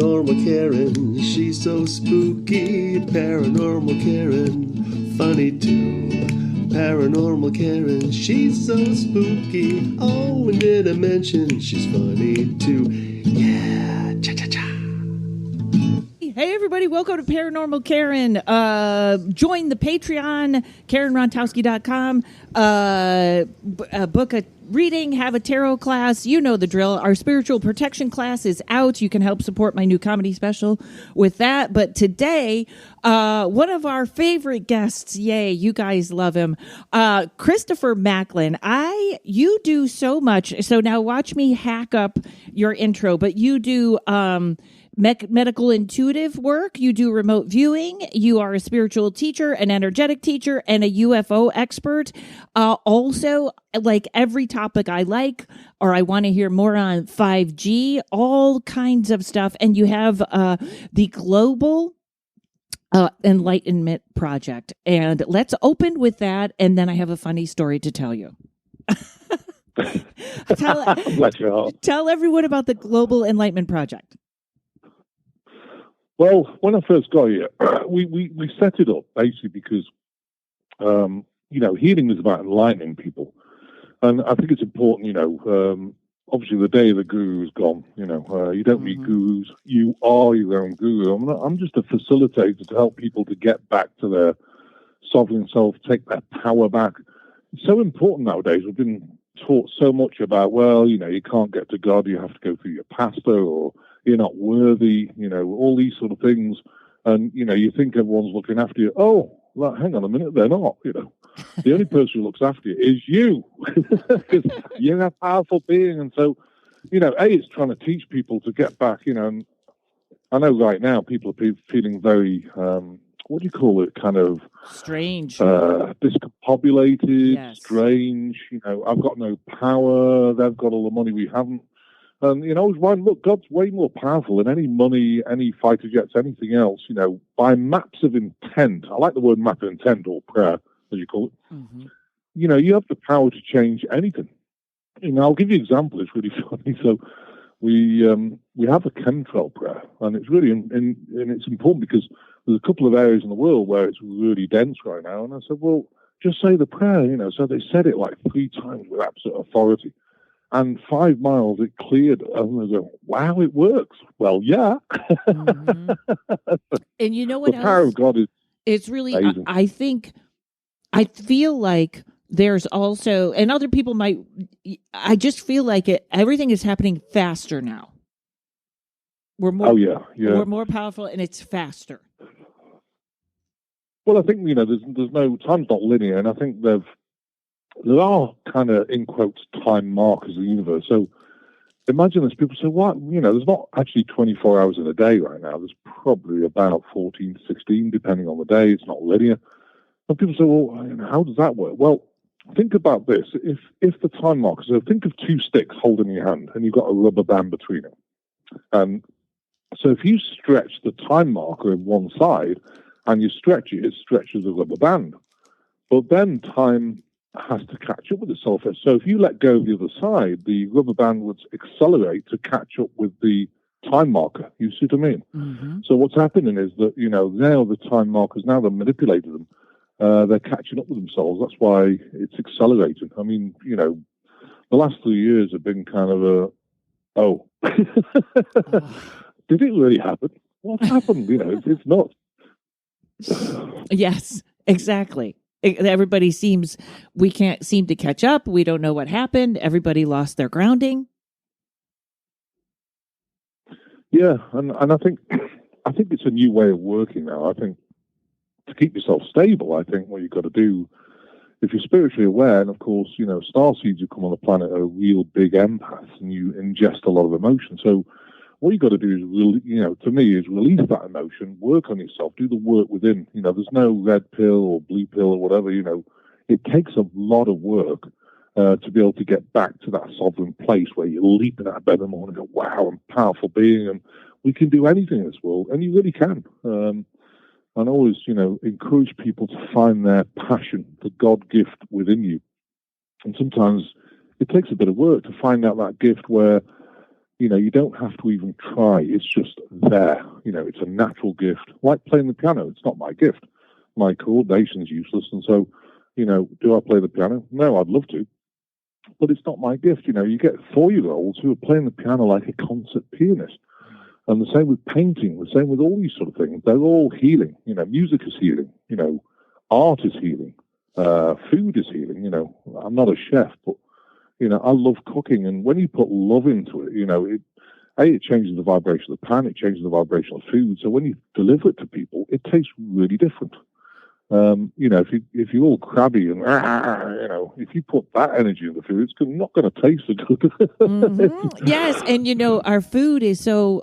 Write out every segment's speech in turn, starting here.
Paranormal Karen, she's so spooky. Paranormal Karen, funny too. Paranormal Karen, she's so spooky. Oh, and did I mention she's funny too? Yeah, cha-cha-cha. Hey, everybody. Welcome to Paranormal Karen. Join the Patreon, karenrontowski.com. Book a reading, have a tarot class. You know the drill. Our spiritual protection class is out. You can help support my new comedy special with that. But today, one of our favorite guests, yay, you guys love him, Christopher Macklin. You do so much. So now watch me hack up your intro, but you do medical intuitive work. You do remote viewing. You are a spiritual teacher, an energetic teacher, and a UFO expert. Also, like every topic I like, or I want to hear more on 5G, all kinds of stuff. And you have the Global Enlightenment Project. And let's open with that. And then I have a funny story to tell you. Tell everyone about the Global Enlightenment Project. Well, when I first got here, we set it up basically because, healing is about enlightening people. And I think it's important, obviously the day of the guru is gone. You don't need gurus. You are your own guru. I'm just a facilitator to help people to get back to their sovereign self, take their power back. It's so important nowadays. We've been taught so much about, you can't get to God. You have to go through your pastor, or you're not worthy, all these sort of things. And, you think everyone's looking after you. Oh, well, hang on a minute, they're not, The only person who looks after you is you. Because you're a powerful being. And so, it's trying to teach people to get back, and I know right now people are feeling very, what do you call it, kind of... strange. Discombobulated, yes. Strange. I've got no power. They've got all the money we haven't. And, look, God's way more powerful than any money, any fighter jets, anything else, by maps of intent. I like the word map of intent, or prayer, as you call it. Mm-hmm. You have the power to change anything. I'll give you an example. It's really funny. So we have a chemtrail prayer, and it's really, and it's important because there's a couple of areas in the world where it's really dense right now. And I said, well, just say the prayer, So they said it like 3 times with absolute authority. And 5 miles, it cleared. And they go, wow, it works. Well, yeah. Mm-hmm. And you know what the power of God is it's really, amazing. I feel like there's also, and other people might, I just feel like everything is happening faster now. We're more, we're more powerful, and it's faster. Well, I think, there's no, time's not linear, and I think there are kind of, in quotes, time markers in the universe. So imagine this. People say, what? There's not actually 24 hours in a day right now. There's probably about 14 to 16, depending on the day. It's not linear. And people say, well, how does that work? Well, think about this. If the time marker, so think of 2 sticks holding in your hand, and you've got a rubber band between them. And so if you stretch the time marker in one side, and you stretch it, it stretches the rubber band. But then time has to catch up with itself. So if you let go of the other side, the rubber band would accelerate to catch up with the time marker. You see what I mean? Mm-hmm. So what's happening is that, now the time markers, now they've manipulated them, they're catching up with themselves. That's why it's accelerating. I mean, the last 3 years have been kind of did it really happen? What happened? It's not. Yes, exactly. Everybody we can't seem to catch up. We don't know what happened. Everybody lost their grounding. Yeah, and I think it's a new way of working now. I think to keep yourself stable, I think what you've got to do, if you're spiritually aware, and of course, starseeds who come on the planet are real big empaths, and you ingest a lot of emotion. So what you've got to do is, to me, is release that emotion, work on yourself, do the work within. There's no red pill or blue pill or whatever. It takes a lot of work to be able to get back to that sovereign place where you're leaping out of bed in the morning and go, wow, I'm a powerful being, and we can do anything in this world, and you really can. And always, encourage people to find their passion, the God gift within you. And sometimes it takes a bit of work to find out that gift where, you don't have to even try. It's just there. It's a natural gift. Like playing the piano, it's not my gift. My coordination's useless, and so, do I play the piano? No, I'd love to, but it's not my gift. You get 4-year-olds who are playing the piano like a concert pianist. And the same with painting, the same with all these sort of things. They're all healing. Music is healing. Art is healing. Food is healing. I'm not a chef, but, I love cooking. And when you put love into it, it changes the vibration of the pan, it changes the vibration of food. So when you deliver it to people, it tastes really different. If you're all crabby and, if you put that energy in the food, it's not going to taste so good. Mm-hmm. Yes. And, our food is so,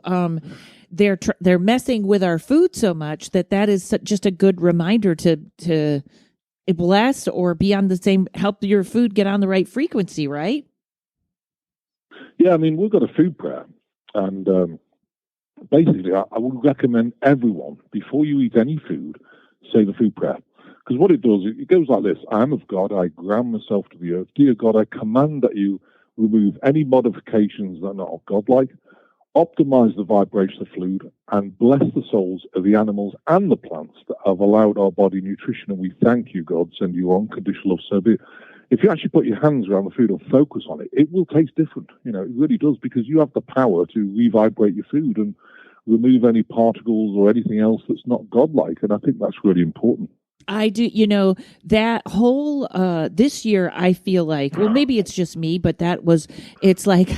they're messing with our food so much that is just a good reminder to bless or be on the same, help your food get on the right frequency, right? Yeah. We've got a food prayer, and, basically I would recommend everyone, before you eat any food, say the food prayer. Because what it does, it goes like this: I am of God, I ground myself to the earth. Dear God, I command that you remove any modifications that are not of God-like, optimize the vibration of food, and bless the souls of the animals and the plants that have allowed our body nutrition. And we thank you, God, send you unconditional love. So if you actually put your hands around the food and focus on it, it will taste different. It really does, because you have the power to revibrate your food and remove any particles or anything else that's not godlike. And I think that's really important. I do, that whole, this year, I feel like, well, maybe it's just me, but it's like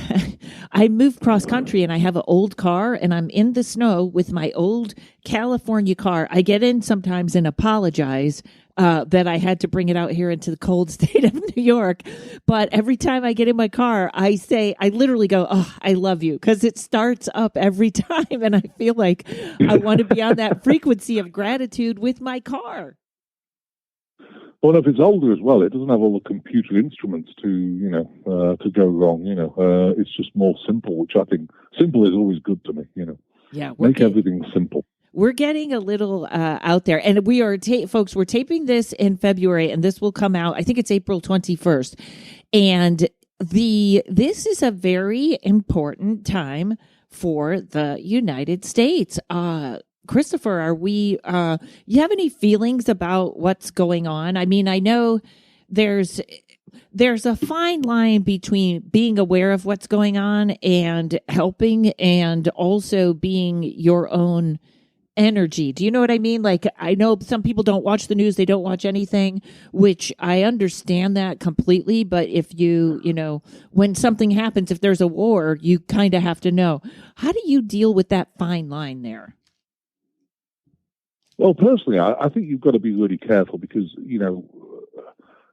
I moved cross country and I have an old car and I'm in the snow with my old California car. I get in sometimes and apologize that I had to bring it out here into the cold state of New York. But every time I get in my car, I literally go, "Oh, I love you," because it starts up every time. And I feel like I want to be on that frequency of gratitude with my car. Well, if it's older as well, it doesn't have all the computer instruments to go wrong. It's just more simple, which I think simple is always good to me. Yeah, make everything simple. We're getting a little out there, and we are, folks. We're taping this in February, and this will come out. I think it's April 21st, and this is a very important time for the United States. Christopher, are you have any feelings about what's going on? I know there's a fine line between being aware of what's going on and helping, and also being your own energy. Do you know what I mean? Like, I know some people don't watch the news, they don't watch anything, which I understand that completely. But if when something happens, if there's a war, you kind of have to know. How do you deal with that fine line there? Well, personally, I think you've got to be really careful, because,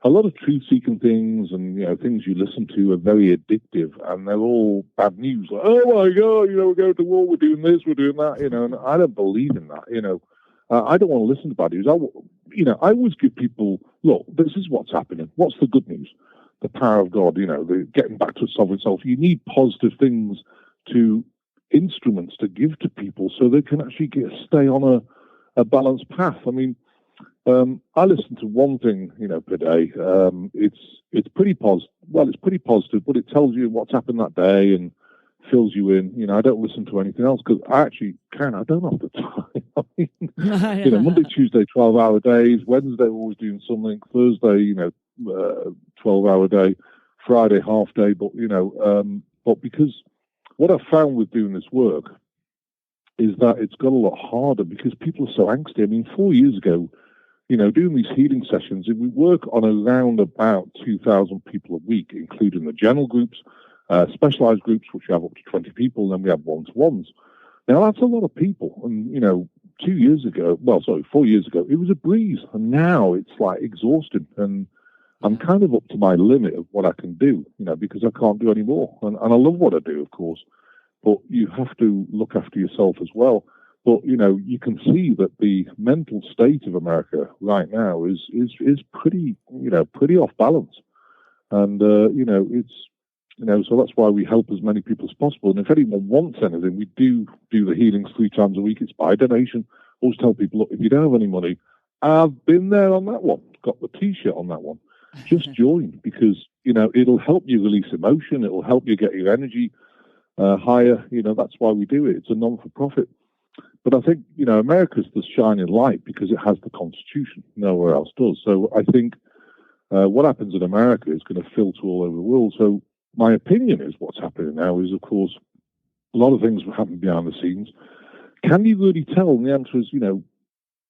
a lot of truth-seeking things and, things you listen to are very addictive, and they're all bad news. Like, oh my God, we're going to war, we're doing this, we're doing that, and I don't believe in that, I don't want to listen to bad news. I always give people, look, this is what's happening. What's the good news? The power of God, the getting back to sovereign self. You need positive things instruments to give to people so they can actually stay on a balanced path. I listen to one thing, per day. It's pretty positive. Well, it's pretty positive, but it tells you what's happened that day and fills you in. I don't listen to anything else, because I don't have the time. Monday, Tuesday, 12-hour days. Wednesday, we're always doing something. Thursday, 12-hour day. Friday, half day. But because what I've found with doing this work is that it's got a lot harder, because people are so angsty. 4 years ago, doing these healing sessions, we work on around about 2,000 people a week, including the general groups, specialized groups, which have up to 20 people, and then we have one-to-ones. Now, that's a lot of people. And, 4 years ago, it was a breeze. And now it's like exhausting. And I'm kind of up to my limit of what I can do, because I can't do any more. And I love what I do, of course. But you have to look after yourself as well. But, you can see that the mental state of America right now is pretty off balance. And, so that's why we help as many people as possible. And if anyone wants anything, we do the healings 3 times a week. It's by donation. Always tell people, look, if you don't have any money, I've been there on that one, got the T-shirt on that one. Just join, because, it'll help you release emotion. It'll help you get your energy higher. That's why we do it. It's a non-for-profit. But I think, America's the shining light because it has the Constitution. Nowhere else does. So I think what happens in America is going to filter all over the world. So my opinion is what's happening now is, of course, a lot of things happen behind the scenes. Can you really tell? And the answer is,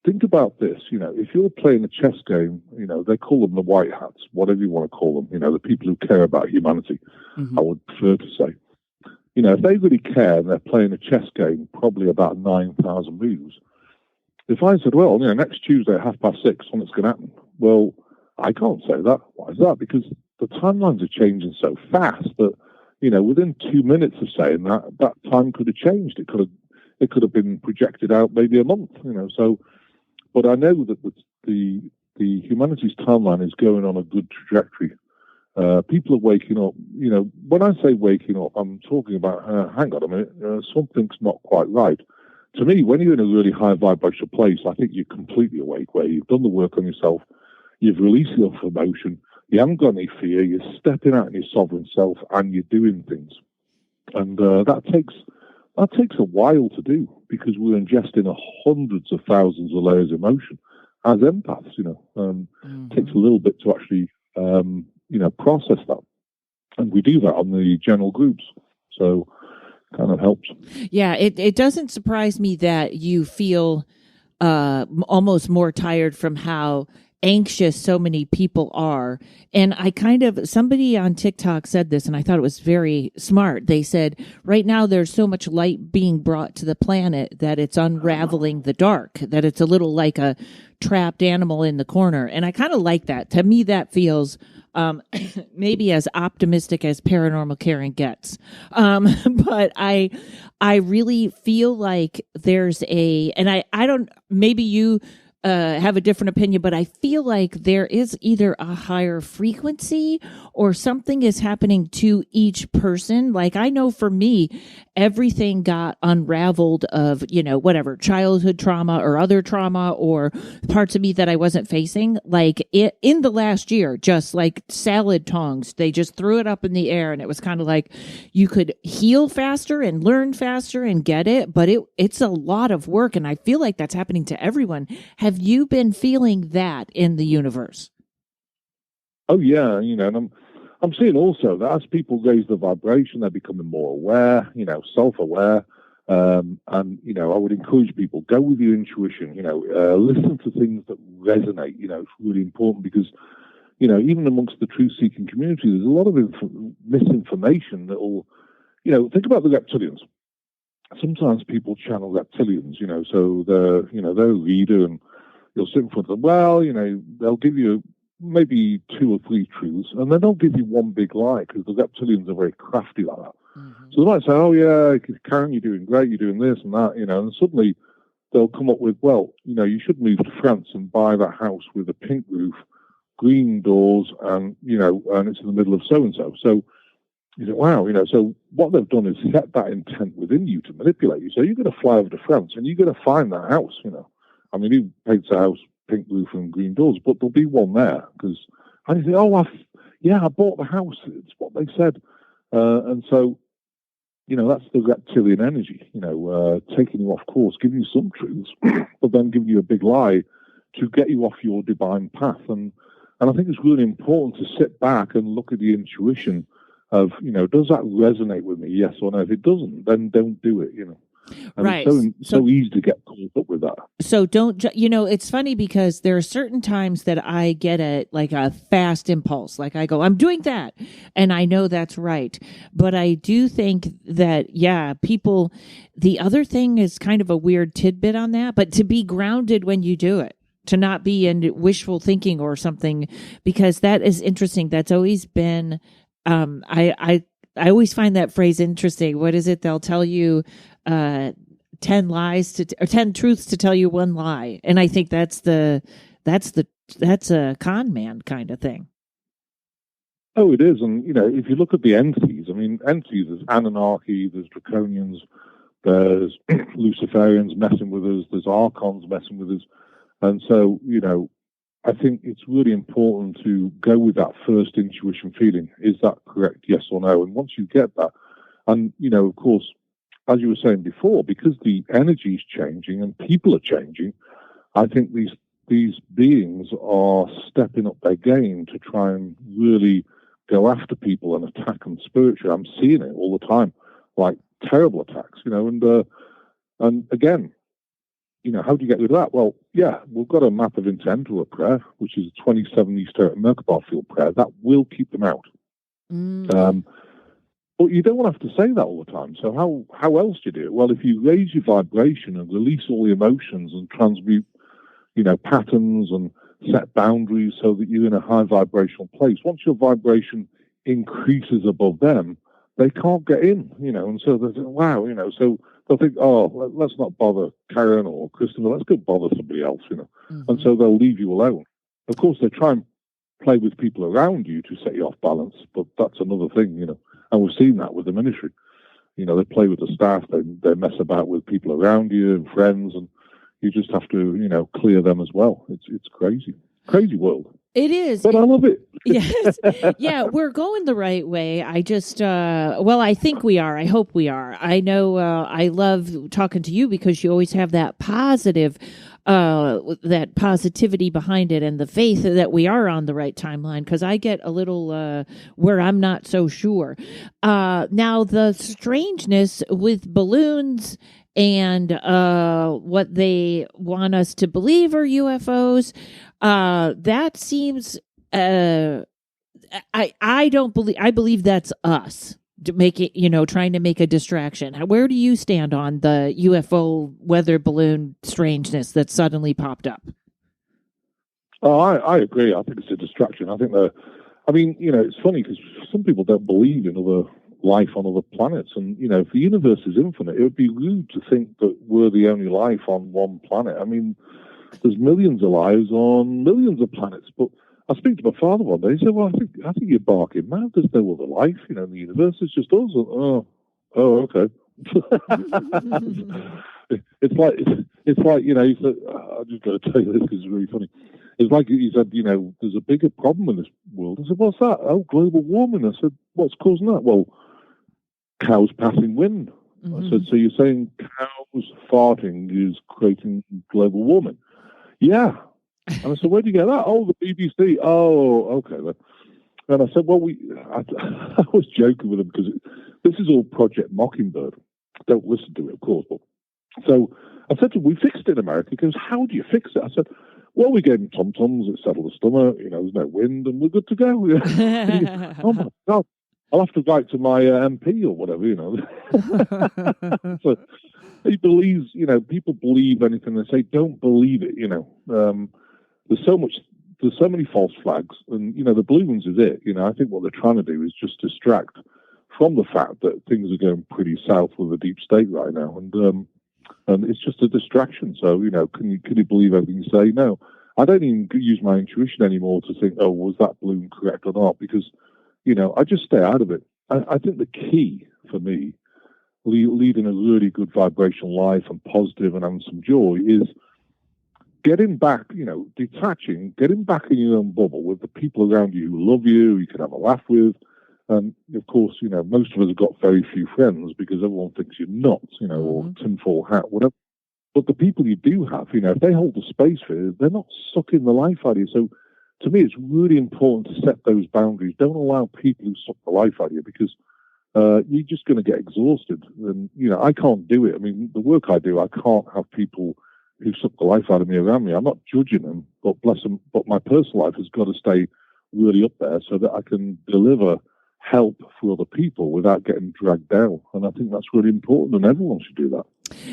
think about this. If you're playing a chess game, they call them the white hats, whatever you want to call them, the people who care about humanity, I would prefer to say. If they really care and they're playing a chess game, probably about 9,000 moves, if I said, well, next Tuesday at 6:30, something's going to happen. Well, I can't say that. Why is that? Because the timelines are changing so fast that, within 2 minutes of saying that, that time could have changed. It could have been projected out maybe a month, so, but I know that the humanities timeline is going on a good trajectory. People are waking up. When I say waking up, I'm talking about, hang on a minute, something's not quite right. To me, when you're in a really high vibrational place, I think you're completely awake, where you've done the work on yourself, you've released your emotion, you haven't got any fear, you're stepping out in your sovereign self, and you're doing things. And that takes a while to do because we're ingesting hundreds of thousands of layers of emotion as empaths. It takes a little bit to actually process that. And we do that on the general groups. So kind of helps. Yeah, it doesn't surprise me that you feel almost more tired from how anxious so many people are. And somebody on TikTok said this, and I thought it was very smart. They said, right now there's so much light being brought to the planet that it's unraveling the dark, that it's a little like a trapped animal in the corner. And I kind of like that. To me, that feels maybe as optimistic as Paranormal Karen gets. But I really feel like there's and I don't, maybe you have a different opinion, but I feel like there is either a higher frequency or something is happening to each person. Like I know for me, everything got unraveled of, whatever childhood trauma or other trauma or parts of me that I wasn't facing. Like in the last year, just like salad tongs, they just threw it up in the air and it was kind of like you could heal faster and learn faster and get it. But it's a lot of work. And I feel like that's happening to everyone. Have you been feeling that in the universe? Oh, yeah. And I'm seeing also that as people raise the vibration, they're becoming more aware, self-aware. And, I would encourage people, go with your intuition, listen to things that resonate. It's really important because, even amongst the truth-seeking community, there's a lot of misinformation that will, think about the reptilians. Sometimes people channel reptilians, so they're a reader and you'll sit in front of them. Well, they'll give you maybe 2 or 3 truths, and then they'll give you one big lie because the reptilians are very crafty like that. Mm-hmm. So they might say, "Oh yeah, Karen, you're doing great. You're doing this and that," and suddenly they'll come up with, "Well, you should move to France and buy that house with a pink roof, green doors, and and it's in the middle of so and so." So you say, "Wow, So what they've done is set that intent within you to manipulate you. So you're going to fly over to France and you're going to find that house. I mean, he paints a house pink roof and green doors, but there'll be one there because and you say, "Oh, I bought the house. It's what they said," and so that's the reptilian energy. Taking you off course, giving you some truths, but then giving you a big lie to get you off your divine path. And I think it's really important to sit back and look at the intuition of does that resonate with me? Yes or no. If it doesn't, then don't do it. And right. It's so easy to get caught up with that. So don't, it's funny because there are certain times that I get a fast impulse. Like I go, I'm doing that. And I know that's right. But I do think that, people, the other thing is kind of a weird tidbit on that, but to be grounded when you do it, to not be in wishful thinking or something, because that is interesting. That's always been, I always find that phrase interesting. What is it? They'll tell you, 10 lies or 10 truths to tell you one lie. And I think that's a con man kind of thing. Oh, it is. And, if you look at the entities, there's Anunnaki, there's Draconians, there's Luciferians messing with us, there's Archons messing with us. And so, I think it's really important to go with that first intuition feeling. Is that correct? Yes or no? And once you get that, And, of course, as you were saying before, because the energy is changing and people are changing, I think these beings are stepping up their game to try and really go after people and attack them spiritually. I'm seeing it all the time, like terrible attacks, and again, how do you get rid of that? Well, yeah, we've got a map of intent or a prayer, which is a 27 Easter Merkabah field prayer. That will keep them out. But you don't want to have to say that all the time. So how else do you do it? Well, if you raise your vibration and release all the emotions and transmute, patterns and set boundaries so that you're in a high vibrational place. Once your vibration increases above them, they can't get in, and so they think, wow, so they'll think, oh, let's not bother Karen or Christopher, let's go bother somebody else, and so they'll leave you alone. Of course, they try and play with people around you to set you off balance, but that's another thing, and we've seen that with the ministry. They play with the staff, they mess about with people around you and friends, and you just have to, clear them as well. It's crazy world. It is. But I love it. Yes. Yeah, we're going the right way. I just, I think we are. I hope we are. I know I love talking to you because you always have that that positivity behind it and the faith that we are on the right timeline, because I get a little where I'm not so sure. Now, the strangeness with balloons and what they want us to believe are UFOs, that seems, I believe that's us to make it, trying to make a distraction. Where do you stand on the UFO weather balloon strangeness that suddenly popped up? Oh, I agree. I think it's a distraction. I think it's funny because some people don't believe in other life on other planets. And, if the universe is infinite, it would be rude to think that we're the only life on one planet. I mean, there's millions of lives on millions of planets. But I speak to my father one day. He said, well, I think you're barking mad. There's no other life, in the universe. It's just us. Oh, okay. It's like, he said, I'm just going to tell you this because it's really funny. It's like he said, there's a bigger problem in this world. I said, what's that? Oh, global warming. I said, what's causing that? Well, cows passing wind. I said, so you're saying cows farting is creating global warming? Yeah. And I said, where do you get that? Oh, the BBC. Oh, okay then. And I said, well, I was joking with him because this is all Project Mockingbird. Don't listen to it, of course. But, so I said to him, we fixed it in America. He goes, how do you fix it? I said, well, we gave him tom-toms, it settled the stomach, there's no wind, and we're good to go. Oh, my God. I'll have to write to my MP or whatever, So he believes, people believe anything they say. Don't believe it, There's so many false flags, and, the balloons is it. I think what they're trying to do is just distract from the fact that things are going pretty south with the deep state right now. And it's just a distraction. So, can you believe everything you say? No. I don't even use my intuition anymore to think, oh, was that balloon correct or not? Because, I just stay out of it. I think the key for me, leading a really good vibrational life and positive and having some joy, is getting back, detaching, getting back in your own bubble with the people around you who love you, you can have a laugh with. And, of course, most of us have got very few friends because everyone thinks you're nuts, or tinfoil hat, whatever. But the people you do have, if they hold the space for you, they're not sucking the life out of you. So, to me, it's really important to set those boundaries. Don't allow people who suck the life out of you because you're just going to get exhausted. And, I can't do it. I mean, the work I do, I can't have people who suck the life out of me around me. I'm not judging them, but bless them. But my personal life has got to stay really up there so that I can deliver help for other people without getting dragged down. And I think that's really important, and everyone should do that.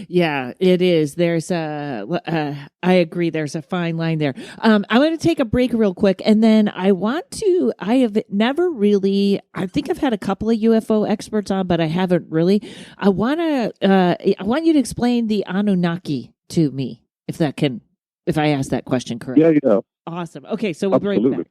Yeah, it is. There's I agree. There's a fine line there. I'm going to take a break real quick. And then I have never really, I think I've had a couple of UFO experts on, but I haven't really. I want you to explain the Anunnaki to me, if I ask that question correctly. Yeah. Awesome. Okay. So we'll be right back.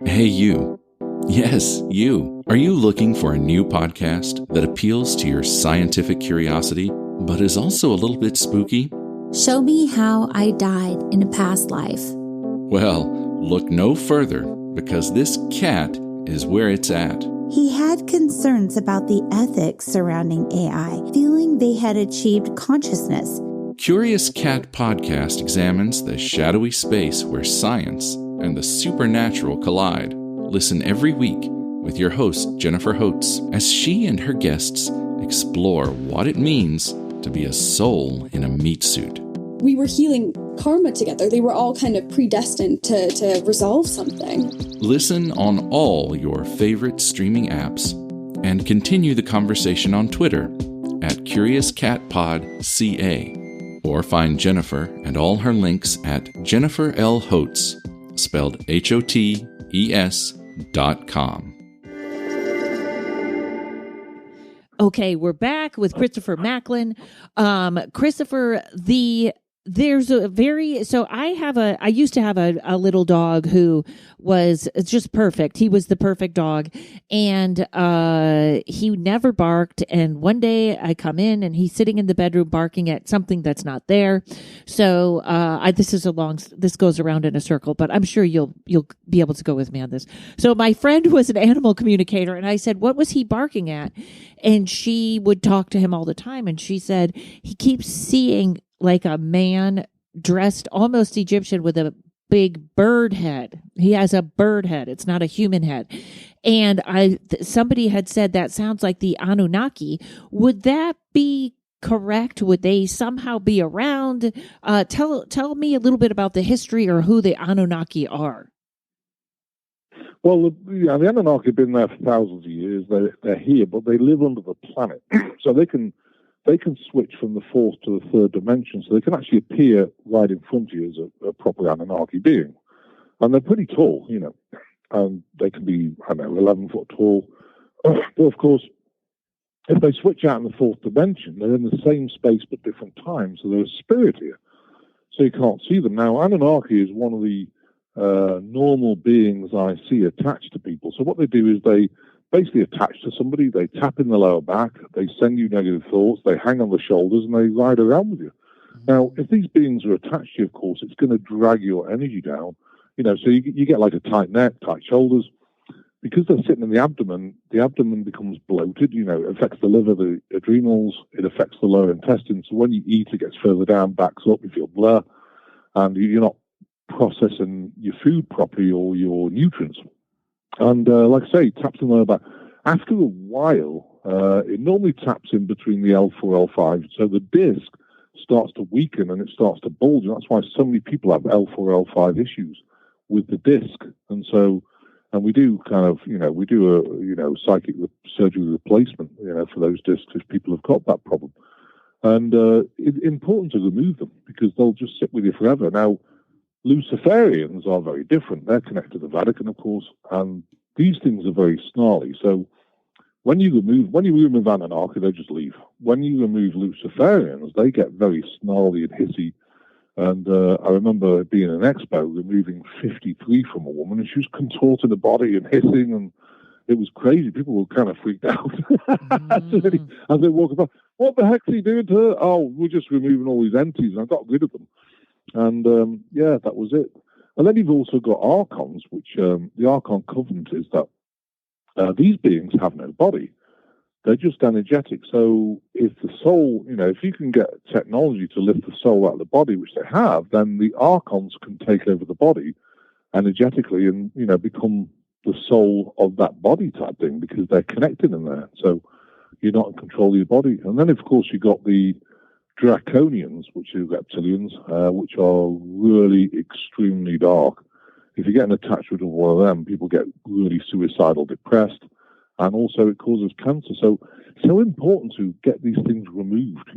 Hey, you. Yes, you. Are you looking for a new podcast that appeals to your scientific curiosity, but is also a little bit spooky? Show me how I died in a past life. Well, look no further, because this cat is where it's at. He had concerns about the ethics surrounding AI, feeling they had achieved consciousness. Curious Cat Podcast examines the shadowy space where science and the supernatural collide. Listen every week with your host, Jennifer Holtz, as she and her guests explore what it means to be a soul in a meat suit. We were healing karma together. They were all kind of predestined to resolve something. Listen on all your favorite streaming apps and continue the conversation on Twitter at CuriousCatPodCA, or find Jennifer and all her links at Jennifer L. Holtz, spelled HOTES.com. Okay, we're back with Christopher Macklin. Christopher, I used to have a little dog who was just perfect. He was the perfect dog, and he never barked. And one day I come in and he's sitting in the bedroom barking at something that's not there. So this goes around in a circle, but I'm sure you'll be able to go with me on this. So my friend was an animal communicator, and I said, "What was he barking at?" And she would talk to him all the time, and she said he keeps seeing like a man dressed almost Egyptian with a big bird head. He has a bird head. It's not a human head. And somebody had said that sounds like the Anunnaki. Would that be correct? Would they somehow be around? Tell me a little bit about the history or who the Anunnaki are. Well, the Anunnaki have been there for thousands of years. They're here, but they live under the planet, so they can switch from the fourth to the third dimension. So they can actually appear right in front of you as a proper Anunnaki being, and they're pretty tall, and they can be 11 foot tall. But of course, if they switch out in the fourth dimension, they're in the same space but different times. So they're a spirit here, so you can't see them. Now, Anunnaki is one of the normal beings I see attached to people. So what they do is they basically attach to somebody, they tap in the lower back, they send you negative thoughts, they hang on the shoulders, and they ride around with you. Now, if these beings are attached to you, of course, it's going to drag your energy down. So you get like a tight neck, tight shoulders. Because they're sitting in the abdomen becomes bloated. It affects the liver, the adrenals, it affects the lower intestines. So when you eat, it gets further down, backs up, you feel blur, and you're not processing your food properly or your nutrients. And like I say, taps in the lower back. After a while, it normally taps in between the L4, L5. So the disc starts to weaken and it starts to bulge. And that's why so many people have L4, L5 issues with the disc. And we do we do a psychic surgery replacement, for those discs if people have got that problem. And it's important to remove them because they'll just sit with you forever. Now, Luciferians are very different. They're connected to the Vatican, of course, and these things are very snarly. So when you remove Anunnaki, they just leave. When you remove Luciferians, they get very snarly and hissy. And I remember being in an expo, removing 53 from a woman, and she was contorting the body and hissing, and it was crazy. People were kind of freaked out as they walk about. What the heck's he doing to her? Oh, we're just removing all these entities, and I got rid of them. And, that was it. And then you've also got Archons, which the Archon covenant is that these beings have no body. They're just energetic. So if the soul, if you can get technology to lift the soul out of the body, which they have, then the Archons can take over the body energetically and, become the soul of that body type thing because they're connected in there. So you're not in control of your body. And then, of course, you got the Draconians, which are reptilians, which are really extremely dark. If you get an attachment with one of them, people get really suicidal, depressed, and also it causes cancer. So important to get these things removed,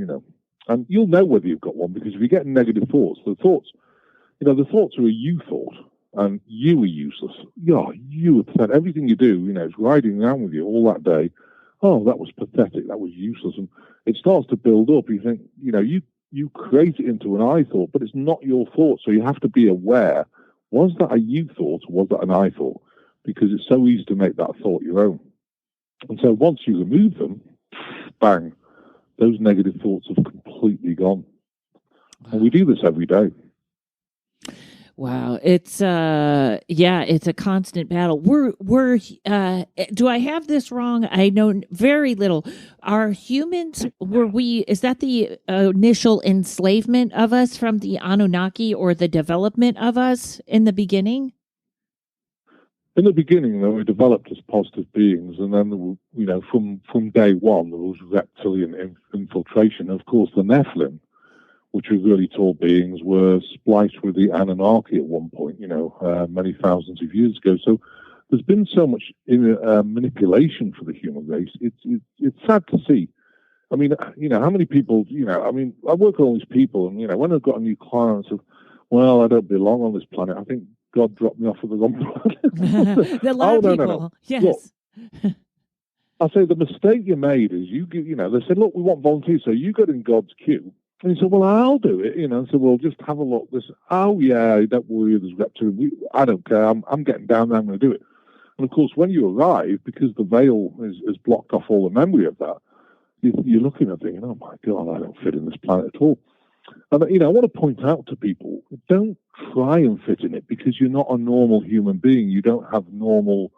And you'll know whether you've got one because if you get negative thoughts, the thoughts are a you thought, and you are useless. You are pathetic. Everything you do, is riding around with you all that day. Oh, that was pathetic. That was useless. And it starts to build up. You think, you create it into an I thought, but it's not your thought. So you have to be aware. Was that a you thought or was that an I thought? Because it's so easy to make that thought your own. And so once you remove them, bang, those negative thoughts have completely gone. And we do this every day. Wow, it's it's a constant battle. Do I have this wrong? I know very little. Are humans, is that the initial enslavement of us from the Anunnaki, or the development of us in the beginning? In the beginning, though, we developed as positive beings, and then, from day one, there was reptilian infiltration. Of course, the Nephilim, which were really tall beings, were spliced with the Anunnaki at one point, many thousands of years ago. So there's been so much manipulation for the human race. It's sad to see. I mean, how many people, I work with all these people, and, when I've got a new client, I say, well, I don't belong on this planet. I think God dropped me off at the wrong planet. A lot of people, no. Yes. Look, I say the mistake you made is they said, look, we want volunteers, so you get in God's queue. And he said, well, I'll do it, So we'll just have a look. Oh, yeah, don't worry, there's reptilian. I don't care. I'm getting down there. I'm going to do it. And, of course, when you arrive, because the veil is blocked off all the memory of that, you're looking at thinking, oh, my God, I don't fit in this planet at all. And, I want to point out to people, don't try and fit in it, because you're not a normal human being. You don't have normal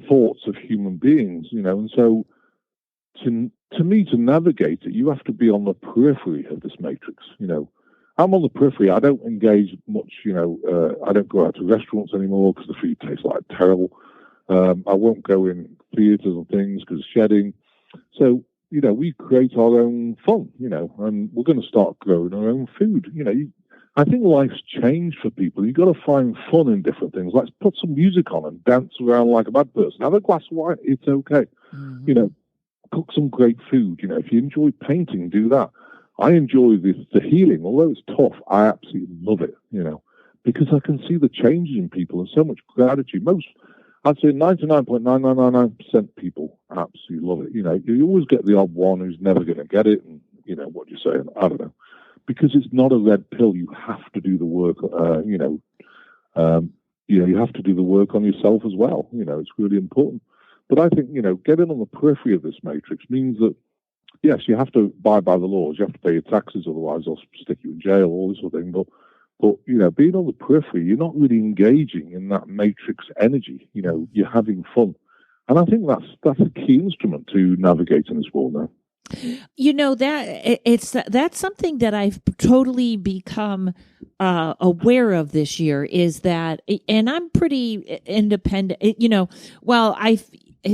thoughts of human beings, And so to me, to navigate it, you have to be on the periphery of this matrix. I'm on the periphery. I don't engage much. I don't go out to restaurants anymore because the food tastes like terrible. I won't go in theaters and things because of shedding. So, we create our own fun, and we're going to start growing our own food. I think life's changed for people. You've got to find fun in different things. Let's put some music on and dance around like a bad person. Have a glass of wine. It's okay. Mm-hmm. Cook some great food. If you enjoy painting, do that. I enjoy the healing. Although it's tough, I absolutely love it, because I can see the changes in people and so much gratitude. I'd say 99.9999% people absolutely love it. You always get the odd one who's never going to get it, and, what you say, I don't know. Because it's not a red pill. You have to do the work, you have to do the work on yourself as well. It's really important. But I think, getting on the periphery of this matrix means that, yes, you have to abide by the laws. You have to pay your taxes, otherwise they'll stick you in jail, all this sort of thing. But being on the periphery, you're not really engaging in that matrix energy. You're having fun. And I think that's a key instrument to navigate in this world now. That's something that I've totally become aware of this year, is that, and I'm pretty independent,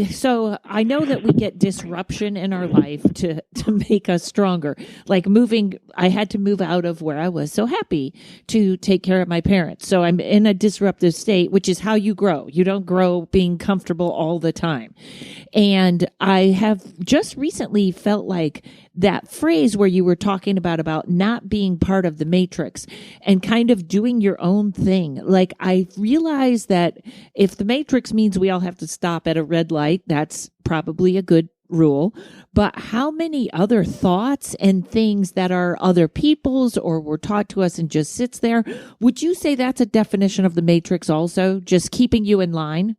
so I know that we get disruption in our life to make us stronger. Like I had to move out of where I was so happy to take care of my parents. So I'm in a disruptive state, which is how you grow. You don't grow being comfortable all the time. And I have just recently felt like that phrase where you were talking about not being part of the matrix and kind of doing your own thing. Like, I realized that if the matrix means we all have to stop at a red light, that's probably a good rule. But how many other thoughts and things that are other people's or were taught to us and just sits there? Would you say that's a definition of the matrix also, just keeping you in line?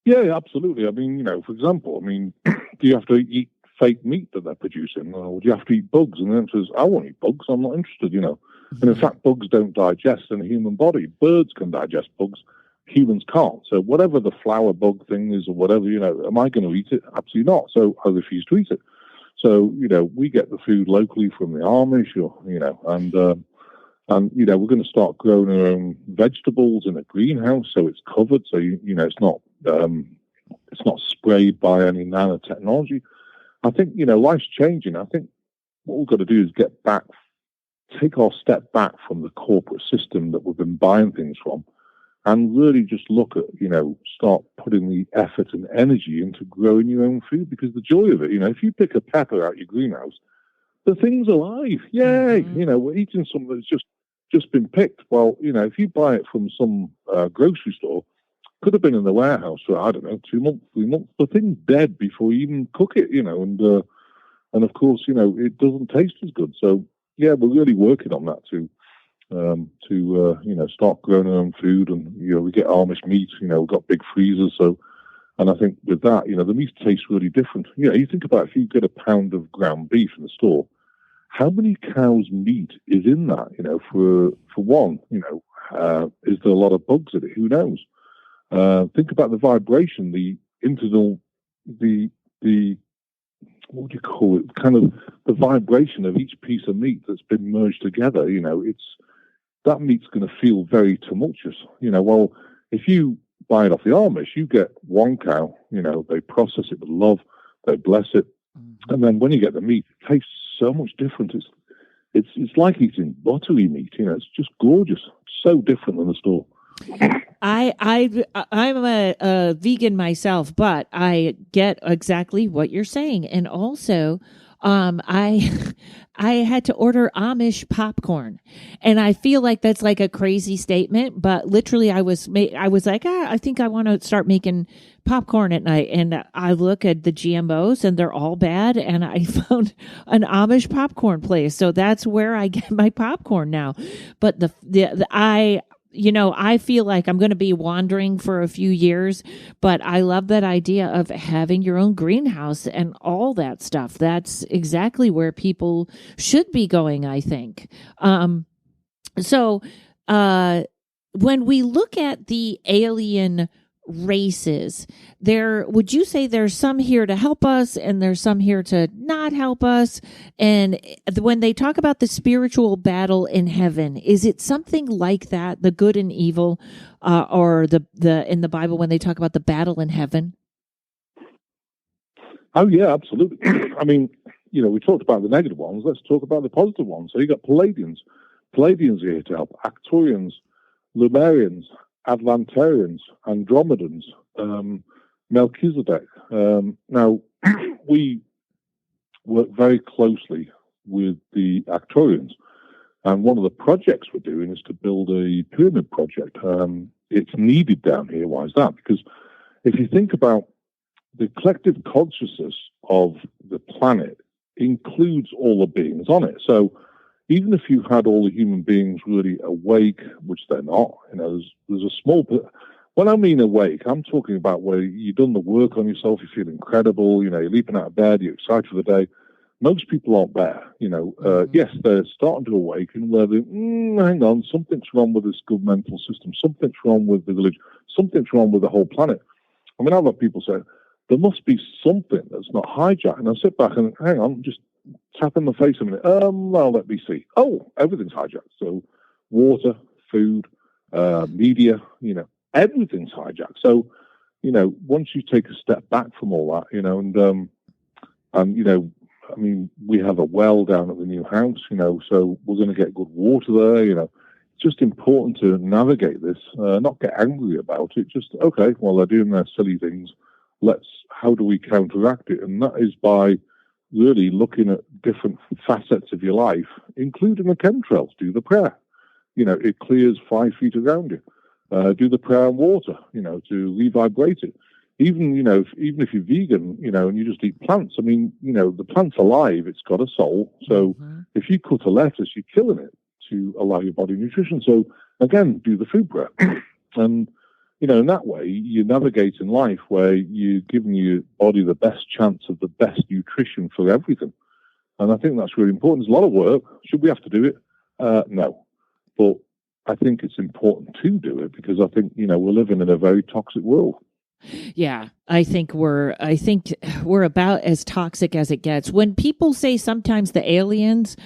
Yeah, absolutely. I mean, for example, do you have to eat fake meat that they're producing, or do you have to eat bugs? And the answer is, I won't eat bugs. I'm not interested, And in fact, bugs don't digest in a human body. Birds can digest bugs. Humans can't. So whatever the flower bug thing is or whatever, am I going to eat it? Absolutely not. So I refuse to eat it. So, we get the food locally from the Amish, and we're going to start growing our own vegetables in a greenhouse. So it's covered. So, it's not sprayed by any nanotechnology. I think, life's changing. I think what we've got to do is take our step back from the corporate system that we've been buying things from, and really just look at, start putting the effort and energy into growing your own food, because the joy of it, if you pick a pepper out your greenhouse, the thing's alive. Yay! Mm-hmm. We're eating something that's just been picked. Well, if you buy it from some grocery store, could have been in the warehouse for, I don't know, 2 months, 3 months. The thing's dead before you even cook it, and of course, it doesn't taste as good. So, yeah, we're really working on that to start growing our own food. And, we get Amish meat, we've got big freezers. So, and I think with that, the meat tastes really different. You think about if you get a pound of ground beef in the store, how many cows' meat is in that? For one, is there a lot of bugs in it? Who knows? Think about the vibration, the internal, the what do you call it? Kind of the vibration of each piece of meat that's been merged together. That meat's going to feel very tumultuous. Well, if you buy it off the Amish, you get one cow. They process it with love, they bless it, and then when you get the meat, it tastes so much different. It's like eating buttery meat. It's just gorgeous. So different than the store. I'm a vegan myself, but I get exactly what you're saying, and also, I had to order Amish popcorn, and I feel like that's like a crazy statement, but literally, I was like, I think I want to start making popcorn at night, and I look at the GMOs, and they're all bad, and I found an Amish popcorn place, so that's where I get my popcorn now. But I feel like I'm going to be wandering for a few years, but I love that idea of having your own greenhouse and all that stuff. That's exactly where people should be going, I think. So when we look at the alien races, would you say there's some here to help us and there's some here to not help us? And when they talk about the spiritual battle in heaven, is it something like that, the good and evil, or the in the Bible when they talk about the battle in heaven? Oh yeah, absolutely. I mean, we talked about the negative ones. Let's talk about the positive ones. So you got Palladians. Palladians are here to help. Arcturians, Lemurians, Atlantarians, Andromedans, Melchizedek. Now, we work very closely with the Arcturians, and one of the projects we're doing is to build a pyramid project. It's needed down here. Why is that? Because if you think about the collective consciousness of the planet includes all the beings on it. So even if you had all the human beings really awake, which they're not, there's a small bit. When I mean awake, I'm talking about where you've done the work on yourself, you feel incredible, you're leaping out of bed, you're excited for the day. Most people aren't there. Yes, they're starting to awaken where they, hang on, something's wrong with this governmental system, something's wrong with the village, something's wrong with the whole planet. I mean, I've had people say, there must be something that's not hijacked. And I sit back and hang on, just tap in the face a minute. Well, let me see. Oh, everything's hijacked. So water, food, media, everything's hijacked. So, once you take a step back from all that, I mean, we have a well down at the new house, so we're going to get good water there, It's just important to navigate this, not get angry about it. Just, okay, well, they're doing their silly things. How do we counteract it? And that is by really looking at different facets of your life, including the chemtrails. Do the prayer. It clears 5 feet around you. Do the prayer on water, to revibrate it. Even if you're vegan, and you just eat plants, I mean, the plant's alive, it's got a soul. So if you cut a lettuce, you're killing it to allow your body nutrition. So again, do the food prayer. And, in that way, you navigate in life where you're giving your body the best chance of the best nutrition for everything. And I think that's really important. It's a lot of work. Should we have to do it? No. But I think it's important to do it because I think, we're living in a very toxic world. Yeah, I think we're about as toxic as it gets. When people say sometimes the aliens,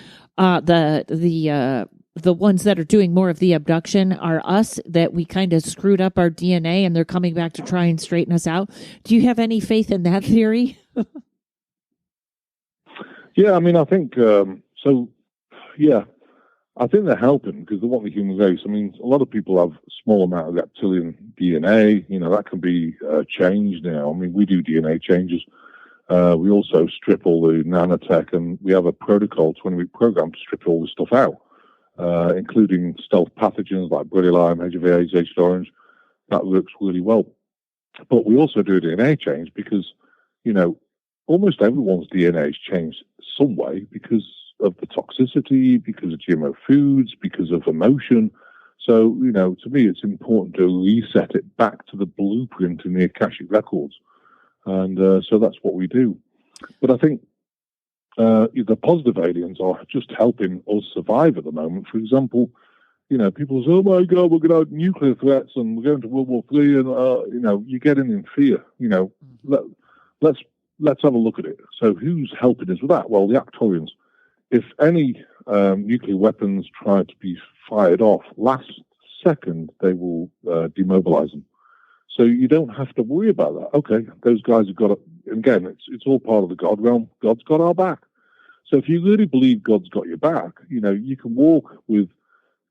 the ones that are doing more of the abduction are us, that we kind of screwed up our DNA and they're coming back to try and straighten us out. Do you have any faith in that theory? Yeah, I mean, I think so. Yeah, I think they're helping because they want the human race. I mean, a lot of people have a small amount of reptilian DNA. That can be changed now. I mean, we do DNA changes. We also strip all the nanotech, and we have a protocol, 20-week program to strip all this stuff out, including stealth pathogens like Brodie Lyme, HIV/AIDS, Agent Orange. That works really well. But we also do a DNA change because, almost everyone's DNA is changed some way because of the toxicity, because of GMO foods, because of emotion. So, to me, it's important to reset it back to the blueprint in the Akashic records. And so that's what we do. But I think the positive aliens are just helping us survive at the moment. For example, people say, "Oh my God, we're going to have nuclear threats and we're going to World War III," and you're getting in fear. Let's have a look at it. So, who's helping us with that? Well, the Arcturians. If any nuclear weapons try to be fired off, last second they will demobilize them. So you don't have to worry about that. Okay, those guys have got it. And again, it's all part of the God realm. God's got our back. So if you really believe God's got your back, you can walk with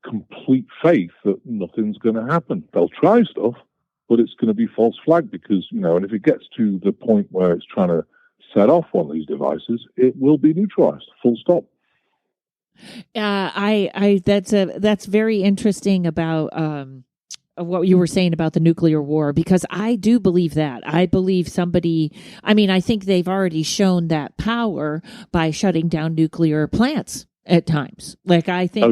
complete faith that nothing's going to happen. They'll try stuff, but it's going to be false flag because, and if it gets to the point where it's trying to set off one of these devices, it will be neutralized, full stop. That's very interesting about what you were saying about the nuclear war, because I do believe that. I believe I think they've already shown that power by shutting down nuclear plants at times. Like, I think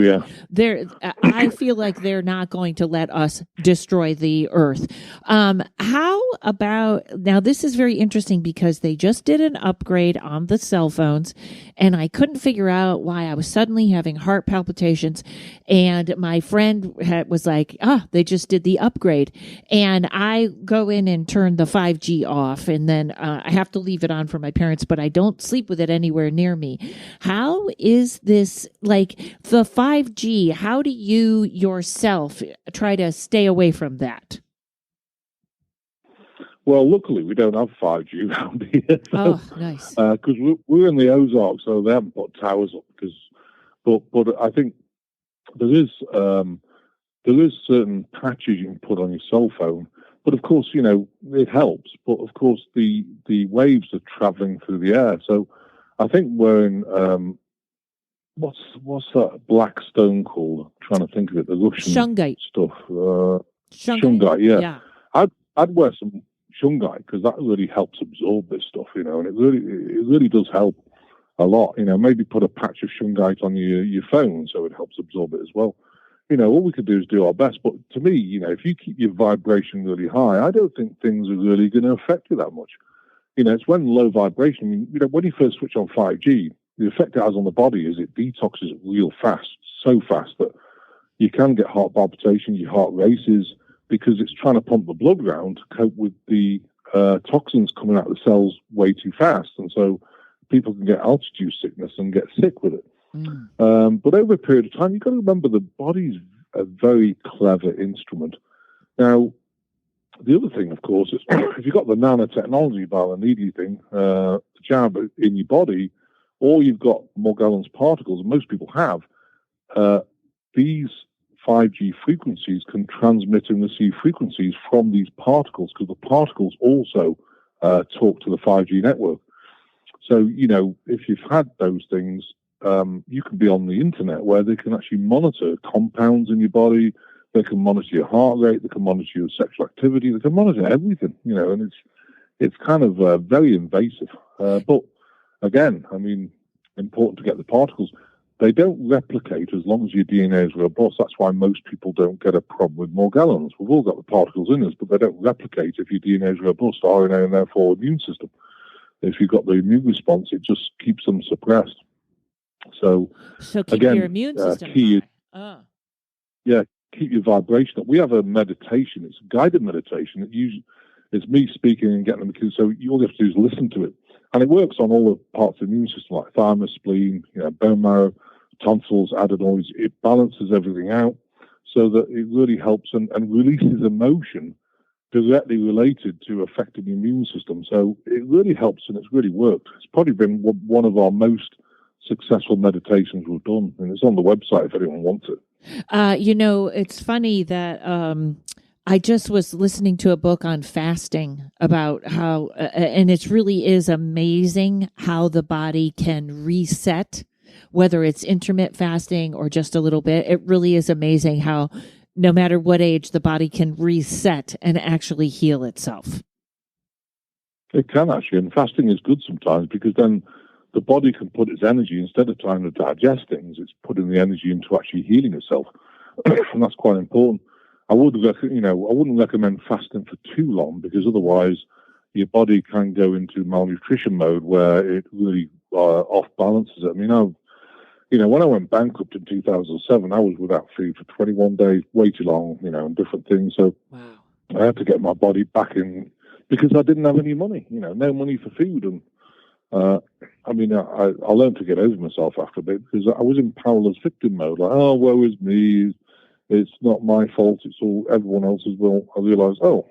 I feel like they're not going to let us destroy the earth. How about, now this is very interesting because they just did an upgrade on the cell phones and I couldn't figure out why I was suddenly having heart palpitations. And my friend was like, they just did the upgrade. And I go in and turn the 5G off, and then I have to leave it on for my parents, but I don't sleep with it anywhere near me. How is this, like the 5G, how do you yourself try to stay away from that? Well, luckily we don't have 5G around here. Oh, nice. Because we're in the Ozarks, so they haven't put towers up. But I think there is certain patches you can put on your cell phone. But of course, it helps. But of course, the waves are traveling through the air. So I think we're in what's that black stone called? I'm trying to think of it. The Russian shungite stuff. Shungite, yeah. I'd wear some shungite because that really helps absorb this stuff, and it really does help a lot. Maybe put a patch of shungite on your phone so it helps absorb it as well. What we could do is do our best. But to me, if you keep your vibration really high, I don't think things are really going to affect you that much. It's when low vibration, when you first switch on 5G, the effect it has on the body is it detoxes real fast, so fast that you can get heart palpitations, your heart races, because it's trying to pump the blood around to cope with the toxins coming out of the cells way too fast. And so people can get altitude sickness and get sick with it. But over a period of time, you've got to remember the body's a very clever instrument. Now, the other thing, of course, is if you've got the nanotechnology bioneedly thing, the jab in your body, or you've got Morgellons particles, and most people have, these 5G frequencies can transmit and receive frequencies from these particles because the particles also talk to the 5G network. So, if you've had those things, you can be on the internet where they can actually monitor compounds in your body. They can monitor your heart rate. They can monitor your sexual activity. They can monitor everything, and it's kind of very invasive. But again, important to get the particles. They don't replicate as long as your DNA is robust. That's why most people don't get a problem with Morgellons. We've all got the particles in us, but they don't replicate if your DNA is robust, RNA, and therefore immune system. If you've got the immune response, it just keeps them suppressed. So keep again, your immune system key is, keep your vibration up. We have a meditation. It's a guided meditation. It's me speaking and getting them, so all you have to do is listen to it. And it works on all the parts of the immune system, like thymus, spleen, bone marrow, tonsils, adenoids. It balances everything out so that it really helps and releases emotion directly related to affecting the immune system. So it really helps, and it's really worked. It's probably been one of our most successful meditations we've done, and it's on the website if anyone wants it. It's funny that I just was listening to a book on fasting about how, and it really is amazing how the body can reset, whether it's intermittent fasting or just a little bit. It really is amazing how no matter what age, the body can reset and actually heal itself. It can actually, and fasting is good sometimes because then the body can put its energy, instead of trying to digest things, it's putting the energy into actually healing itself. And that's quite important. I wouldn't recommend fasting for too long because otherwise your body can go into malnutrition mode where it really off balances it. I mean, when I went bankrupt in 2007, I was without food for 21 days, way too long, and different things. So Wow. I had to get my body back in because I didn't have any money, no money for food. And I learned to get over myself after a bit because I was in powerless victim mode. Like, oh, woe is me. It's not my fault. It's all everyone else's. Well, I realized, no,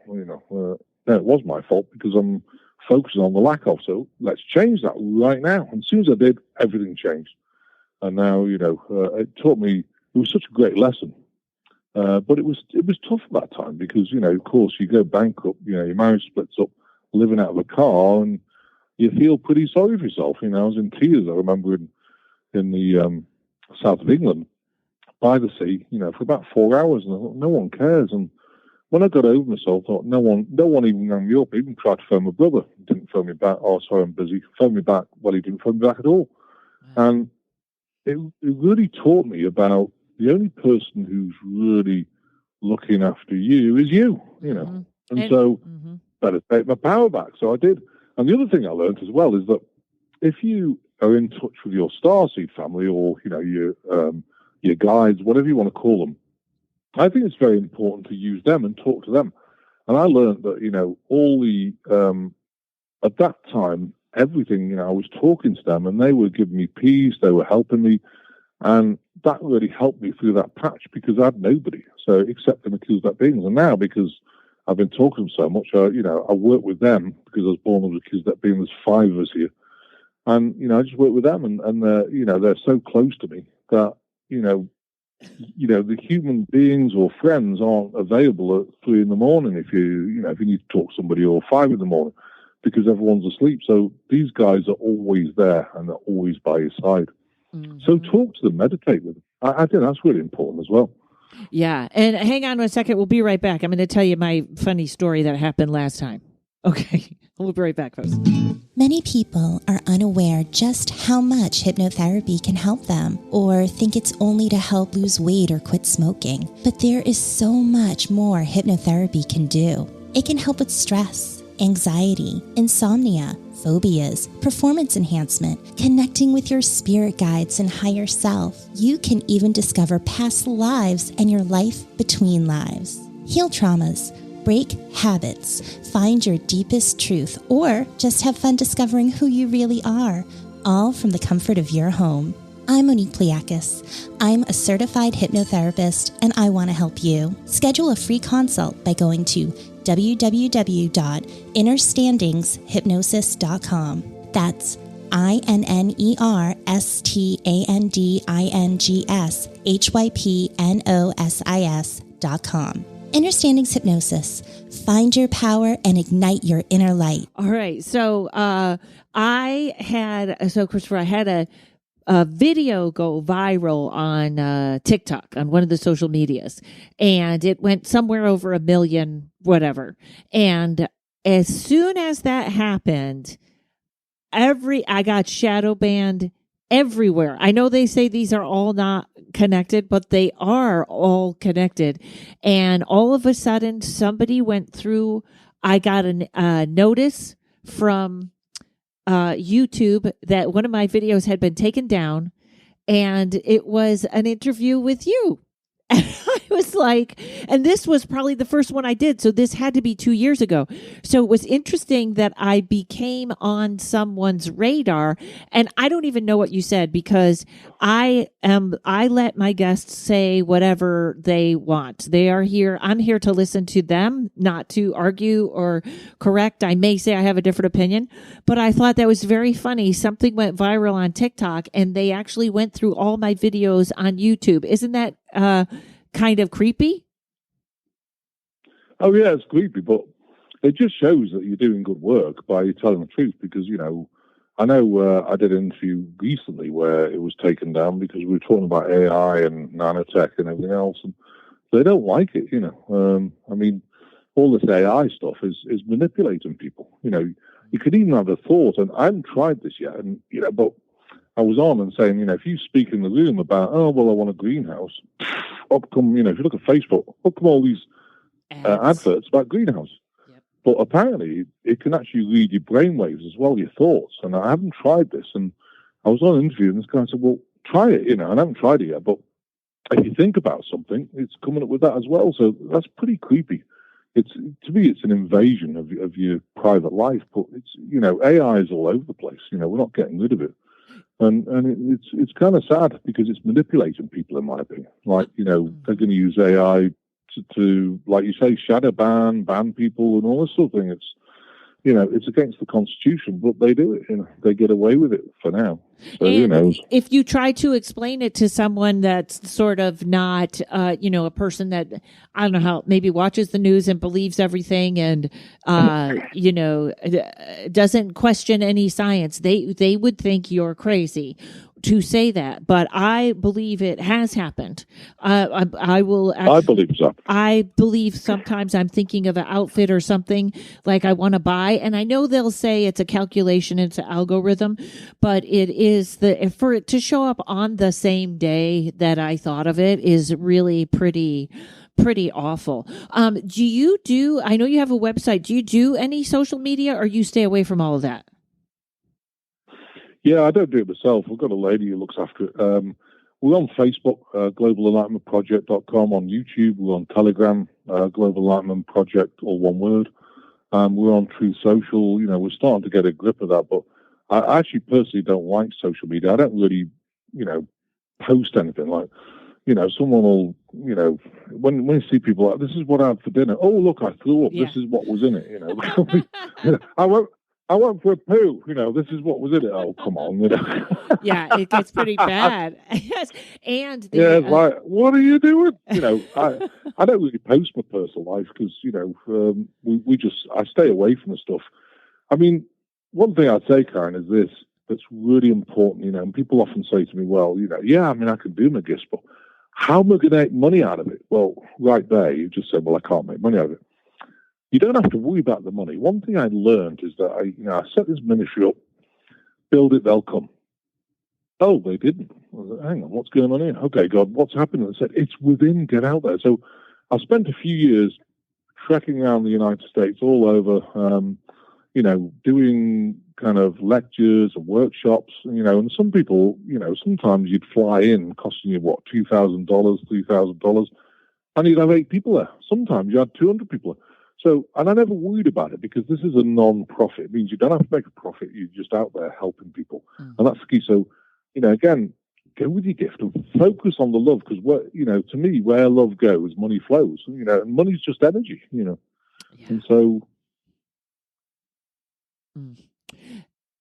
it was my fault because I'm focusing on the lack of. So let's change that right now. And as soon as I did, everything changed. And now, it taught me, it was such a great lesson. But it was tough at that time because, of course, you go bankrupt, your marriage splits up, living out of a car, and you feel pretty sorry for yourself. I was in tears, I remember, in the south of England, by the sea, for about 4 hours, and I thought, no one cares. And when I got over myself, I thought, no one even rang me up. I even tried to phone my brother. He didn't phone me back. Oh, sorry, I'm busy. Phone me back. Well, he didn't phone me back at all. Wow. And it really taught me about the only person who's really looking after you is you, Mm-hmm. And so better take my power back. So I did. And the other thing I learned as well is that if you are in touch with your starseed family or, your guides, whatever you want to call them, I think it's very important to use them and talk to them. And I learned that, all the, at that time, everything, I was talking to them and they were giving me peace, they were helping me. And that really helped me through that patch because I had nobody. So except them accused beings. And now, because I've been talking to them so much, I work with them because I was born as accused being. There's 5 of us here. And, I just work with them and they're so close to me that, the human beings or friends aren't available at 3 a.m. if you need to talk to somebody, or 5 a.m, because everyone's asleep. So these guys are always there and they're always by your side. Mm-hmm. So talk to them, meditate with them. I think that's really important as well. Yeah. And hang on 1 second. We'll be right back. I'm going to tell you my funny story that happened last time. Okay. We'll be right back, folks. Many people are unaware just how much hypnotherapy can help them, or think it's only to help lose weight or quit smoking. But there is so much more hypnotherapy can do. It can help with stress, anxiety, insomnia, phobias, performance enhancement, connecting with your spirit guides and higher self. You can even discover past lives and your life between lives. Heal traumas, break habits, find your deepest truth, or just have fun discovering who you really are, all from the comfort of your home. I'm Monique Pliakis. I'm a certified hypnotherapist, and I want to help you. Schedule a free consult by going to www.innerstandingshypnosis.com. That's INNERSTANDINGSHYPNOSIS.com. Innerstandings Hypnosis. Find your power and ignite your inner light. All right. So Christopher, I had a video go viral on TikTok, on one of the social medias, and it went somewhere over 1 million, whatever. And as soon as that happened, I got shadow banned everywhere. I know they say these are all not connected, but they are all connected. And all of a sudden, somebody went through. I got a notice from YouTube that one of my videos had been taken down, and it was an interview with you. And I was like, and this was probably the first one I did, so this had to be 2 years ago. So it was interesting that I became on someone's radar, and I don't even know what you said, because I let my guests say whatever they want. They are here. I'm here to listen to them, not to argue or correct. I may say I have a different opinion, but I thought that was very funny. Something went viral on TikTok, and they actually went through all my videos on YouTube. Isn't that kind of creepy? Oh, yeah, it's creepy, but it just shows that you're doing good work by telling the truth, because, I know I did an interview recently where it was taken down because we were talking about AI and nanotech and everything else, and they don't like it, all this AI stuff is manipulating people. You could even have a thought, and I haven't tried this yet, and, but I was on and saying, if you speak in the room about, I want a greenhouse, up come, if you look at Facebook, up come all these adverts about greenhouse. Yep. But apparently, it can actually read your brainwaves as well, your thoughts. And I haven't tried this. And I was on an interview, and this guy said, "Well, try it." And I haven't tried it yet, but if you think about something, it's coming up with that as well. So that's pretty creepy. To me, it's an invasion of your private life. But it's AI is all over the place. We're not getting rid of it. And it's kind of sad because it's manipulating people, in my opinion. Like, they're going to use AI to, like you say, shadow ban people and all this sort of thing. It's against the Constitution, but they do it. They get away with it for now. So who knows? If you try to explain it to someone that's sort of not, a person that, I don't know how, maybe watches the news and believes everything and, doesn't question any science, they would think you're crazy to say that, but I believe it has happened. I believe so. I believe sometimes I'm thinking of an outfit or something like I want to buy, and I know they'll say it's a calculation, it's an algorithm, but it is for it to show up on the same day that I thought of it is really pretty awful. I know you have a website. Do you do any social media, or you stay away from all of that? Yeah, I don't do it myself. We've got a lady who looks after it. We're on Facebook, globalenlightenmentproject.com, on YouTube. We're on Telegram, Global Enlightenment Project, all one word. We're on True Social. We're starting to get a grip of that. But I actually personally don't like social media. I don't really, post anything. Like, someone will, when you see people like, this is what I had for dinner. Oh, look, I threw up. Yeah. This is what was in it. I went for a poo. This is what was in it. Oh, come on. Yeah, it gets pretty bad. Yes, and like, what are you doing? I don't really post my personal life because I stay away from the stuff. I mean, one thing I'd say, Karen, is this that's really important. And people often say to me, "Well, I can do my gifts, but how am I going to make money out of it?" Well, right there, you just said, "Well, I can't make money out of it." You don't have to worry about the money. One thing I learned is that I set this ministry up, build it, they'll come. Oh, they didn't. I was like, hang on, what's going on here? Okay, God, what's happening? I said, it's within, get out there. So I spent a few years trekking around the United States, all over, doing kind of lectures and workshops, and some people, sometimes you'd fly in costing you, $2,000, $3,000, and you'd have 8 people there. Sometimes you had 200 people there. So, and I never worried about it because this is a non-profit. It means you don't have to make a profit. You're just out there helping people. And that's the key. So, again, go with your gift and focus on the love because, to me, where love goes, money flows. And money's just energy, Yeah. And so...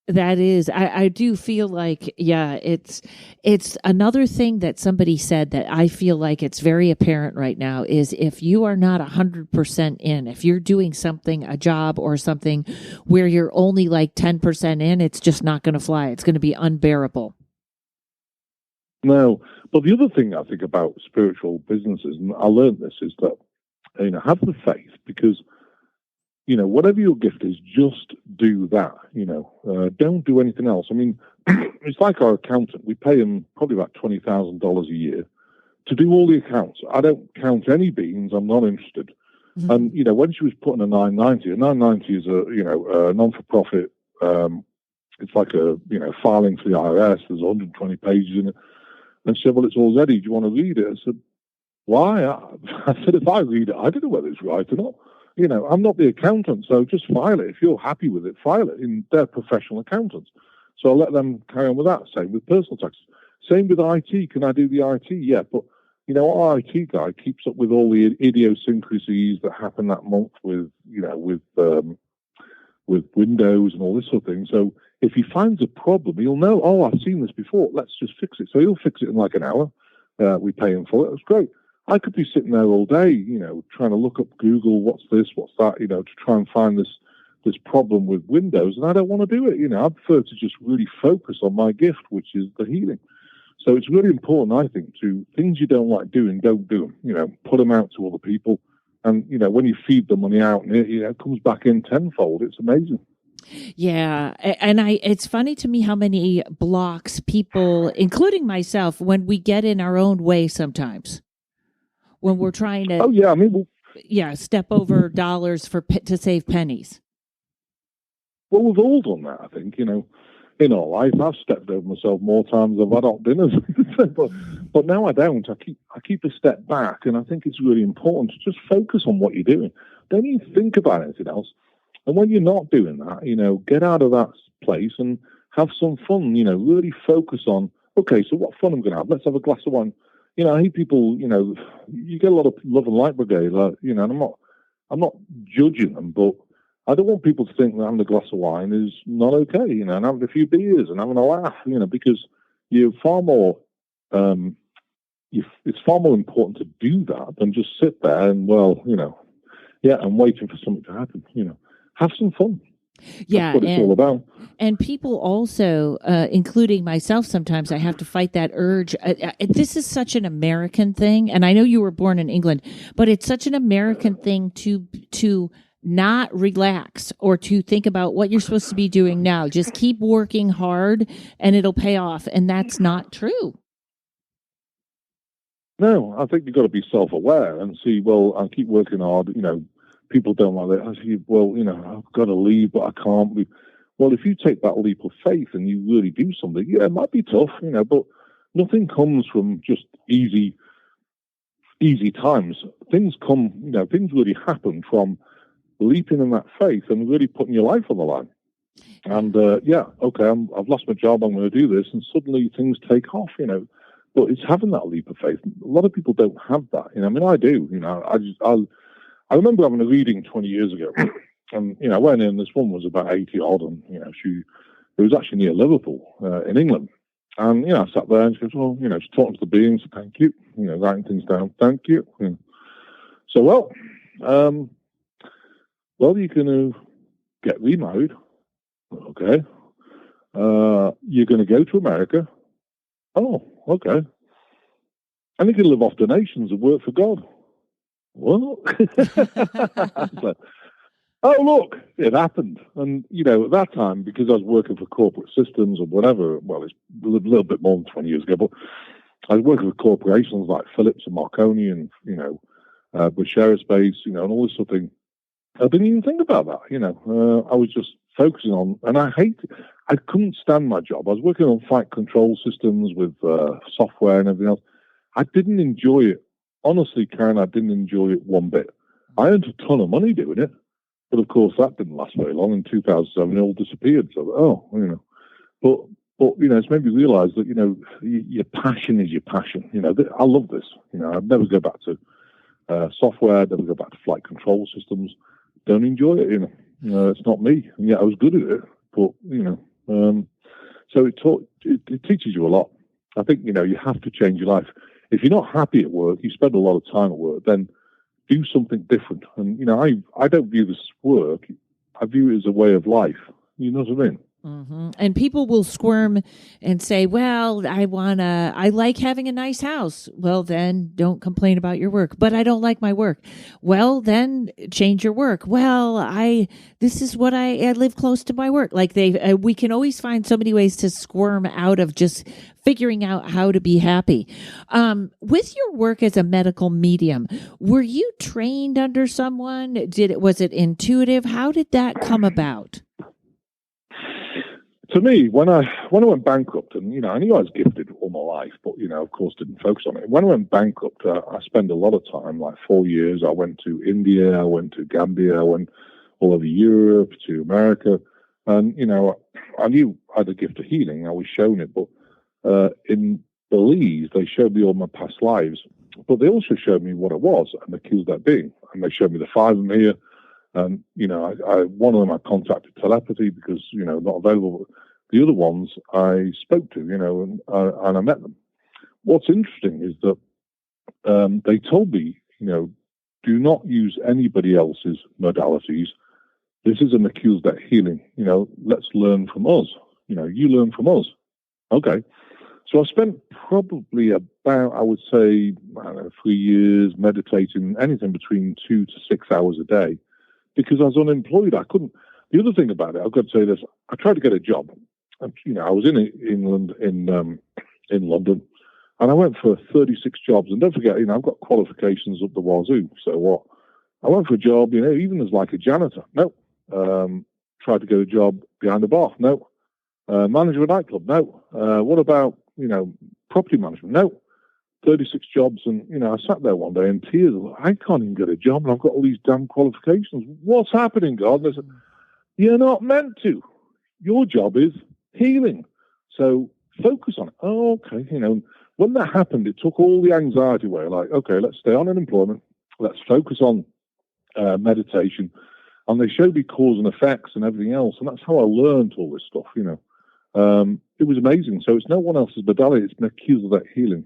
That is, I do feel like, it's another thing that somebody said that I feel like it's very apparent right now is if you are not 100% in, if you're doing something, a job or something where you're only like 10% in, it's just not going to fly. It's going to be unbearable. No, but the other thing I think about spiritual businesses, and I learned this, is that, have the faith because whatever your gift is, just do that, don't do anything else. I mean, it's like our accountant. We pay him probably about $20,000 a year to do all the accounts. I don't count any beans. I'm not interested. Mm-hmm. And, when she was putting a 990 is a non-for-profit. It's like filing for the IRS. There's 120 pages in it. And she said, well, it's all ready. Do you want to read it? I said, why? I said, if I read it, I don't know whether it's right or not. I'm not the accountant, so just file it. If you're happy with it, file it. They're professional accountants. So I'll let them carry on with that. Same with personal taxes. Same with IT. Can I do the IT? Yeah, but, our IT guy keeps up with all the idiosyncrasies that happen that month with Windows and all this sort of thing. So if he finds a problem, he'll know, oh, I've seen this before. Let's just fix it. So he'll fix it in like an hour. We pay him for it. That's great. I could be sitting there all day, trying to look up Google, what's this, what's that, to try and find this problem with Windows, and I don't want to do it. I prefer to just really focus on my gift, which is the healing. So it's really important, I think, to things you don't like doing, don't do them. Put them out to other people, and when you feed the money out, and it comes back in tenfold. It's amazing. Yeah. And it's funny to me how many blocks people, including myself, when we get in our own way sometimes. When we're trying to... Oh, yeah. I mean, step over dollars to save pennies. Well, we've all done that, I think, in our life. I've stepped over myself more times than I've had hot dinners. but now I don't. I keep a step back, and I think it's really important to just focus on what you're doing. Don't even think about anything else. And when you're not doing that, get out of that place and have some fun, really focus on, okay, so what fun I'm going to have? Let's have a glass of wine. I hate people, you get a lot of love and light brigade, and I'm not judging them, but I don't want people to think that having a glass of wine is not okay, and having a few beers and having a laugh, because you're far more, it's far more important to do that than just sit there and, and waiting for something to happen, have some fun. Yeah, that's what it's all about. And people also, including myself, sometimes I have to fight that urge. This is such an American thing, and I know you were born in England, but it's such an American thing to not relax or to think about what you're supposed to be doing now. Just keep working hard and it'll pay off. And that's not true. No, I think you've got to be self-aware and see, well, I keep working hard. People don't like that. I say, well, I've got to leave, but I can't leave. Well, if you take that leap of faith and you really do something, it might be tough, but nothing comes from just easy times. Things come, things really happen from leaping in that faith and really putting your life on the line. And okay, I've lost my job, I'm going to do this, and suddenly things take off, But it's having that leap of faith. A lot of people don't have that. I do. I remember having a reading 20 years ago, and I went in. This one was about 80 odd, and it was actually near Liverpool in England. And I sat there and she goes, well, she's talking to the beings, thank you, writing things down, thank you. So you're going to get remarried. Okay. You're going to go to America. Oh, okay. And you can live off donations and work for God. What? So, oh, look, it happened. And, at that time, because I was working for corporate systems or whatever, well, it's a little bit more than 20 years ago, but I was working with corporations like Philips and Marconi and, Bush Aerospace, and all this sort of thing. I didn't even think about that, I was just focusing on, and I couldn't stand my job. I was working on flight control systems with software and everything else. I didn't enjoy it. Honestly, Karen, I didn't enjoy it one bit. I earned a ton of money doing it, but of course that didn't last very long. In 2007, it all disappeared. So, but it's made me realize that, your passion is your passion. I love this. I'd never go back to software, I'd never go back to flight control systems. Don't enjoy it, it's not me. And yet I was good at it, but, so it teaches you a lot. I think, you have to change your life. If you're not happy at work, you spend a lot of time at work, then do something different. And, I don't view this work. I view it as a way of life. You know what I mean? Mm-hmm. And people will squirm and say, well, I like having a nice house. Well, then don't complain about your work. But I don't like my work. Well, then change your work. Well, this is what I live close to my work. Like we can always find so many ways to squirm out of just figuring out how to be happy. With your work as a medical medium, were you trained under someone? Was it intuitive? How did that come about? To me, when I went bankrupt, and I knew I was gifted all my life, but of course didn't focus on it. When I went bankrupt, I spent a lot of time, like 4 years. I went to India, I went to Gambia, I went all over Europe, to America, and I knew I had a gift of healing. I was shown it, but in Belize they showed me all my past lives, but they also showed me what it was and accused that being, and they showed me the 5 of them here. And, one of them I contacted telepathy because, not available. The other ones I spoke to, and I met them. What's interesting is that they told me, do not use anybody else's modalities. This is an accused that healing. Let's learn from us. You learn from us. Okay. So I spent probably about, I would say, 3 years meditating, anything between 2 to 6 hours a day. Because I was unemployed, I couldn't. The other thing about it, I've got to say this: I tried to get a job. I was in England, in London, and I went for 36 jobs. And don't forget, I've got qualifications up the wazoo. So what? I went for a job, even as like a janitor. No. Tried to get a job behind the bar. No. Manager of a nightclub. No. What about, property management? No. 36 jobs. And, I sat there one day in tears. I can't even get a job, and I've got all these damn qualifications. What's happening, God? And I said, you're not meant to. Your job is healing. So focus on it. Oh, okay. When that happened, it took all the anxiety away. Like, okay, let's stay on unemployment. Let's focus on meditation. And they showed me cause and effects and everything else. And that's how I learned all this stuff, It was amazing. So it's no one else's modality. It's Melchizedek healing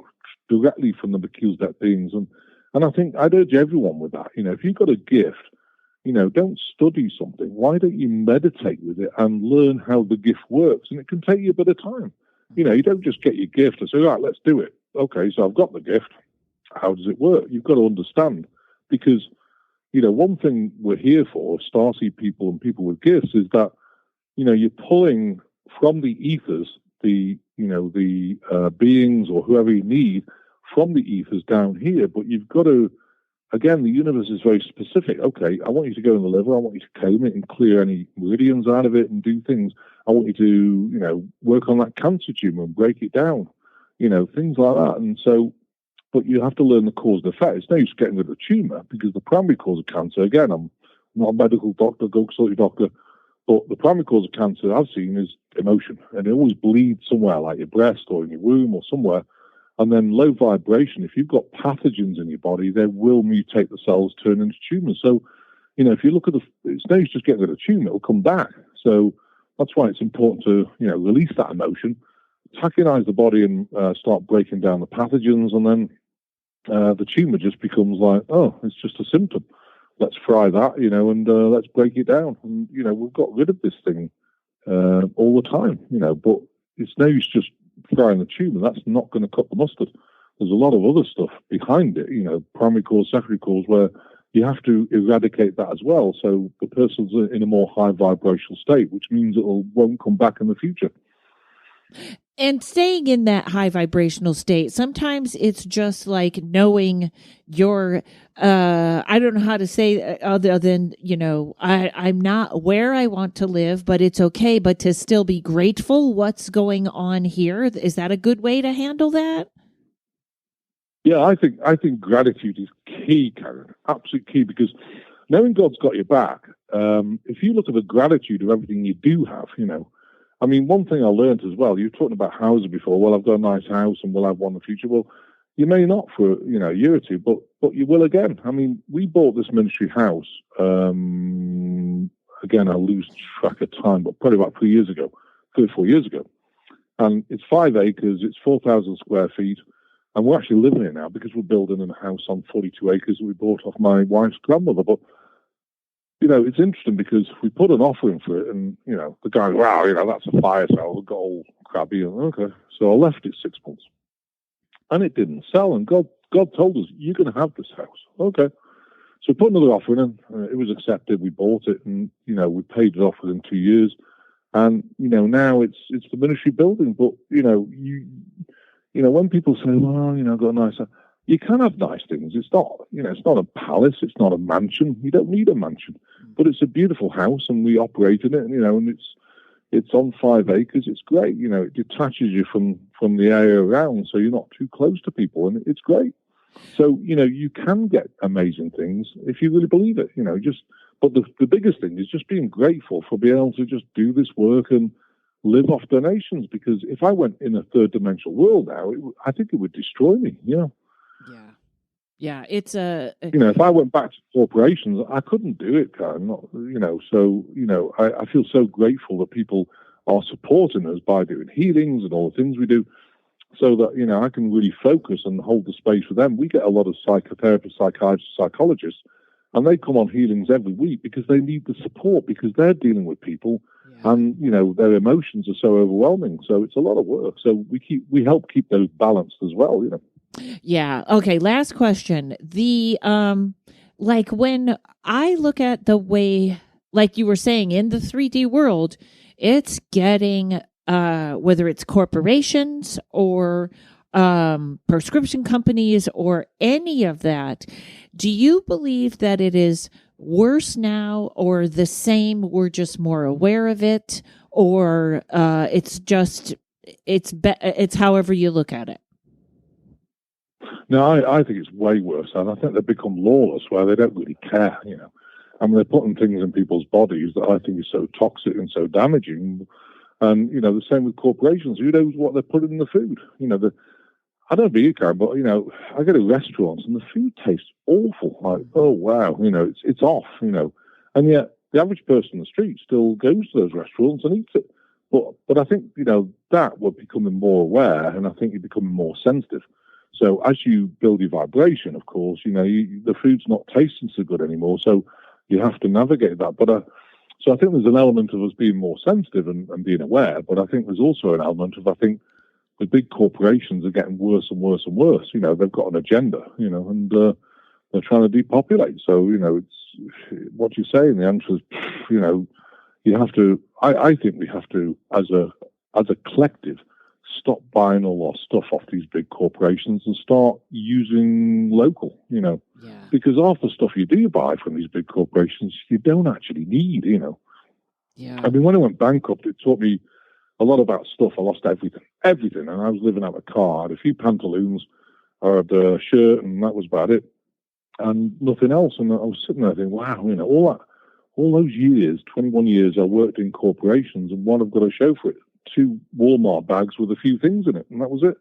directly from the Melchizedek beings. And I think I'd urge everyone with that. If you've got a gift, don't study something. Why don't you meditate with it and learn how the gift works? And it can take you a bit of time. You don't just get your gift and say, right, let's do it. Okay, so I've got the gift. How does it work? You've got to understand. Because, one thing we're here for, starseed people and people with gifts, is that, you're pulling from the ethers, the beings or whoever you need from the ethers down here. But you've got to, again, the universe is very specific. Okay, I want you to go in the liver. I want you to comb it and clear any meridians out of it and do things. I want you to, work on that cancer tumor and break it down, things like that. And so, but you have to learn the cause and effect. It's no use getting rid of the tumor, because the primary cause of cancer, again, I'm not a medical doctor, go consult your doctor, but the primary cause of cancer I've seen is emotion. And it always bleeds somewhere, like your breast or in your womb or somewhere. And then low vibration, if you've got pathogens in your body, they will mutate the cells, turn into tumors. So, if you look at it's no use just getting rid of the tumor, it'll come back. So that's why it's important to, release that emotion, tachyonize the body and start breaking down the pathogens. And then the tumor just becomes like, oh, it's just a symptom. Let's fry that, and let's break it down. And, we've got rid of this thing all the time, but it's no use just frying the tumor. That's not going to cut the mustard. There's a lot of other stuff behind it, primary cause, secondary cause, where you have to eradicate that as well. So the person's in a more high vibrational state, which means it won't come back in the future. And staying in that high vibrational state, sometimes it's just like knowing your, I don't know how to say other than, I'm not where I want to live, but it's okay, but to still be grateful what's going on here. Is that a good way to handle that? Yeah, I think gratitude is key, Karen, absolute key, because knowing God's got your back, if you look at the gratitude of everything you do have, one thing I learned as well, you were talking about houses before. Well, I've got a nice house and we'll have one in the future. Well, you may not for, a year or two, but you will again. We bought this ministry house. Again, I lose track of time, but probably about 3 years ago, 3 or 4 years ago. And it's 5 acres, it's 4,000 square feet. And we're actually living in it now because we're building a house on 42 acres that we bought off my wife's grandmother. But it's interesting because we put an offer in for it, and, the guy, wow, that's a fire sale. We got all crabby. And, okay. So I left it 6 months. And it didn't sell. And God told us, you're going to have this house. Okay. So we put another offer in, and it was accepted. We bought it, and, we paid it off within 2 years. And, now it's the ministry building. But, when people say, well, I've got a nice house. You can have nice things. It's not, it's not a palace. It's not a mansion. You don't need a mansion, but it's a beautiful house, and we operate in it. And it's on 5 acres. It's great. It detaches you from the area around, so you're not too close to people, and it's great. So you can get amazing things if you really believe it. But the biggest thing is just being grateful for being able to just do this work and live off donations. Because if I went in a third dimensional world now, I think it would destroy me. Yeah, it's if I went back to corporations, I couldn't do it, Karen. I feel so grateful that people are supporting us by doing healings and all the things we do, so that, I can really focus and hold the space for them. We get a lot of psychotherapists, psychiatrists, psychologists, and they come on healings every week because they need the support, because they're dealing with people, and, their emotions are so overwhelming. So it's a lot of work. So we help keep those balanced as well, Yeah. Okay. Last question. The, like when I look at the way, like you were saying, in the 3D world, it's getting, whether it's corporations or prescription companies or any of that. Do you believe that it is worse now or the same? We're just more aware of it, or it's however you look at it. No, I think it's way worse, and I think they've become lawless where they don't really care, I mean, they're putting things in people's bodies that I think is so toxic and so damaging. And, the same with corporations. Who knows what they're putting in the food? I don't be a Karen, but, I go to restaurants and the food tastes awful. Like, oh, wow, it's off, And yet the average person in the street still goes to those restaurants and eats it. But I think, that we're becoming more aware, and I think you're becoming more sensitive. So as you build your vibration, of course, the food's not tasting so good anymore. So you have to navigate that. But so I think there's an element of us being more sensitive and being aware. But I think there's also an element of, I think, the big corporations are getting worse and worse and worse. They've got an agenda, and they're trying to depopulate. So, it's what you say, and the answer is, you have to, I think we have to, as a collective, stop buying all our stuff off these big corporations and start using local, because half the stuff you do buy from these big corporations, you don't actually need, Yeah. I mean, when I went bankrupt, it taught me a lot about stuff. I lost everything. And I was living out of a car. I had a few pantaloons, I had a shirt, and that was about it, and nothing else. And I was sitting there thinking, wow, all those years, 21 years, I worked in corporations, and what I've got to show for it, 2 Walmart bags with a few things in it, and that was it.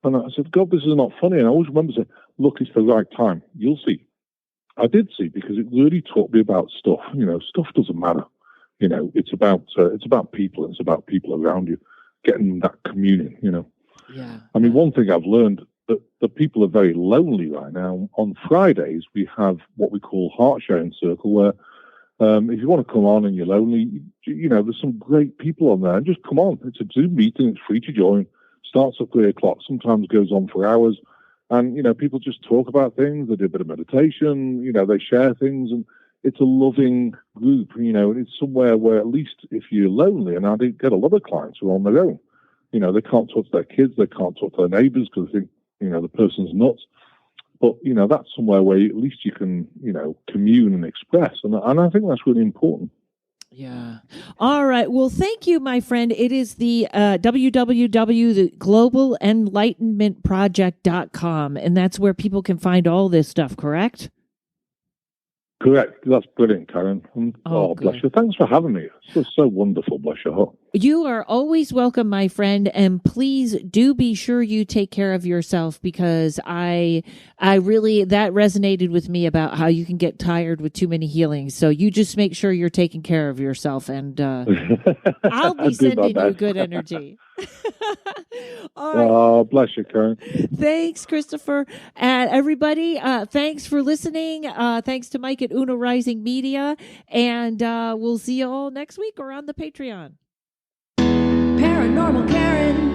And I said, God, this is not funny. And I always remember saying, look, it's the right time. You'll see. I did see, because it really taught me about stuff. Stuff doesn't matter. It's about people. It's about people around you, getting that communion. Yeah. I mean, one thing I've learned, that the people are very lonely right now. On Fridays, we have what we call Heart Sharing Circle, where if you want to come on and you're lonely, there's some great people on there. And just come on. It's a Zoom meeting. It's free to join. Starts at 3 o'clock. Sometimes goes on for hours. And, people just talk about things. They do a bit of meditation. They share things. And it's a loving group, and it's somewhere where, at least if you're lonely, and I do get a lot of clients who are on their own, they can't talk to their kids. They can't talk to their neighbors because they think, the person's nuts. But, that's somewhere where at least you can, commune and express. And I think that's really important. Yeah. All right. Well, thank you, my friend. It is the www.globalenlightenmentproject.com, and that's where people can find all this stuff, correct? Correct. That's brilliant, Karen. Bless you. Thanks for having me. It's so wonderful. Bless your heart. You are always welcome, my friend, and please do be sure you take care of yourself, because I really, that resonated with me about how you can get tired with too many healings. So you just make sure you're taking care of yourself, and I'll be sending you good energy. All right. Oh, bless you, Karen. Thanks, Christopher. And everybody, thanks for listening. Thanks to Mike at Uno Rising Media. And we'll see you all next week or on the Patreon. Paranormal Karen.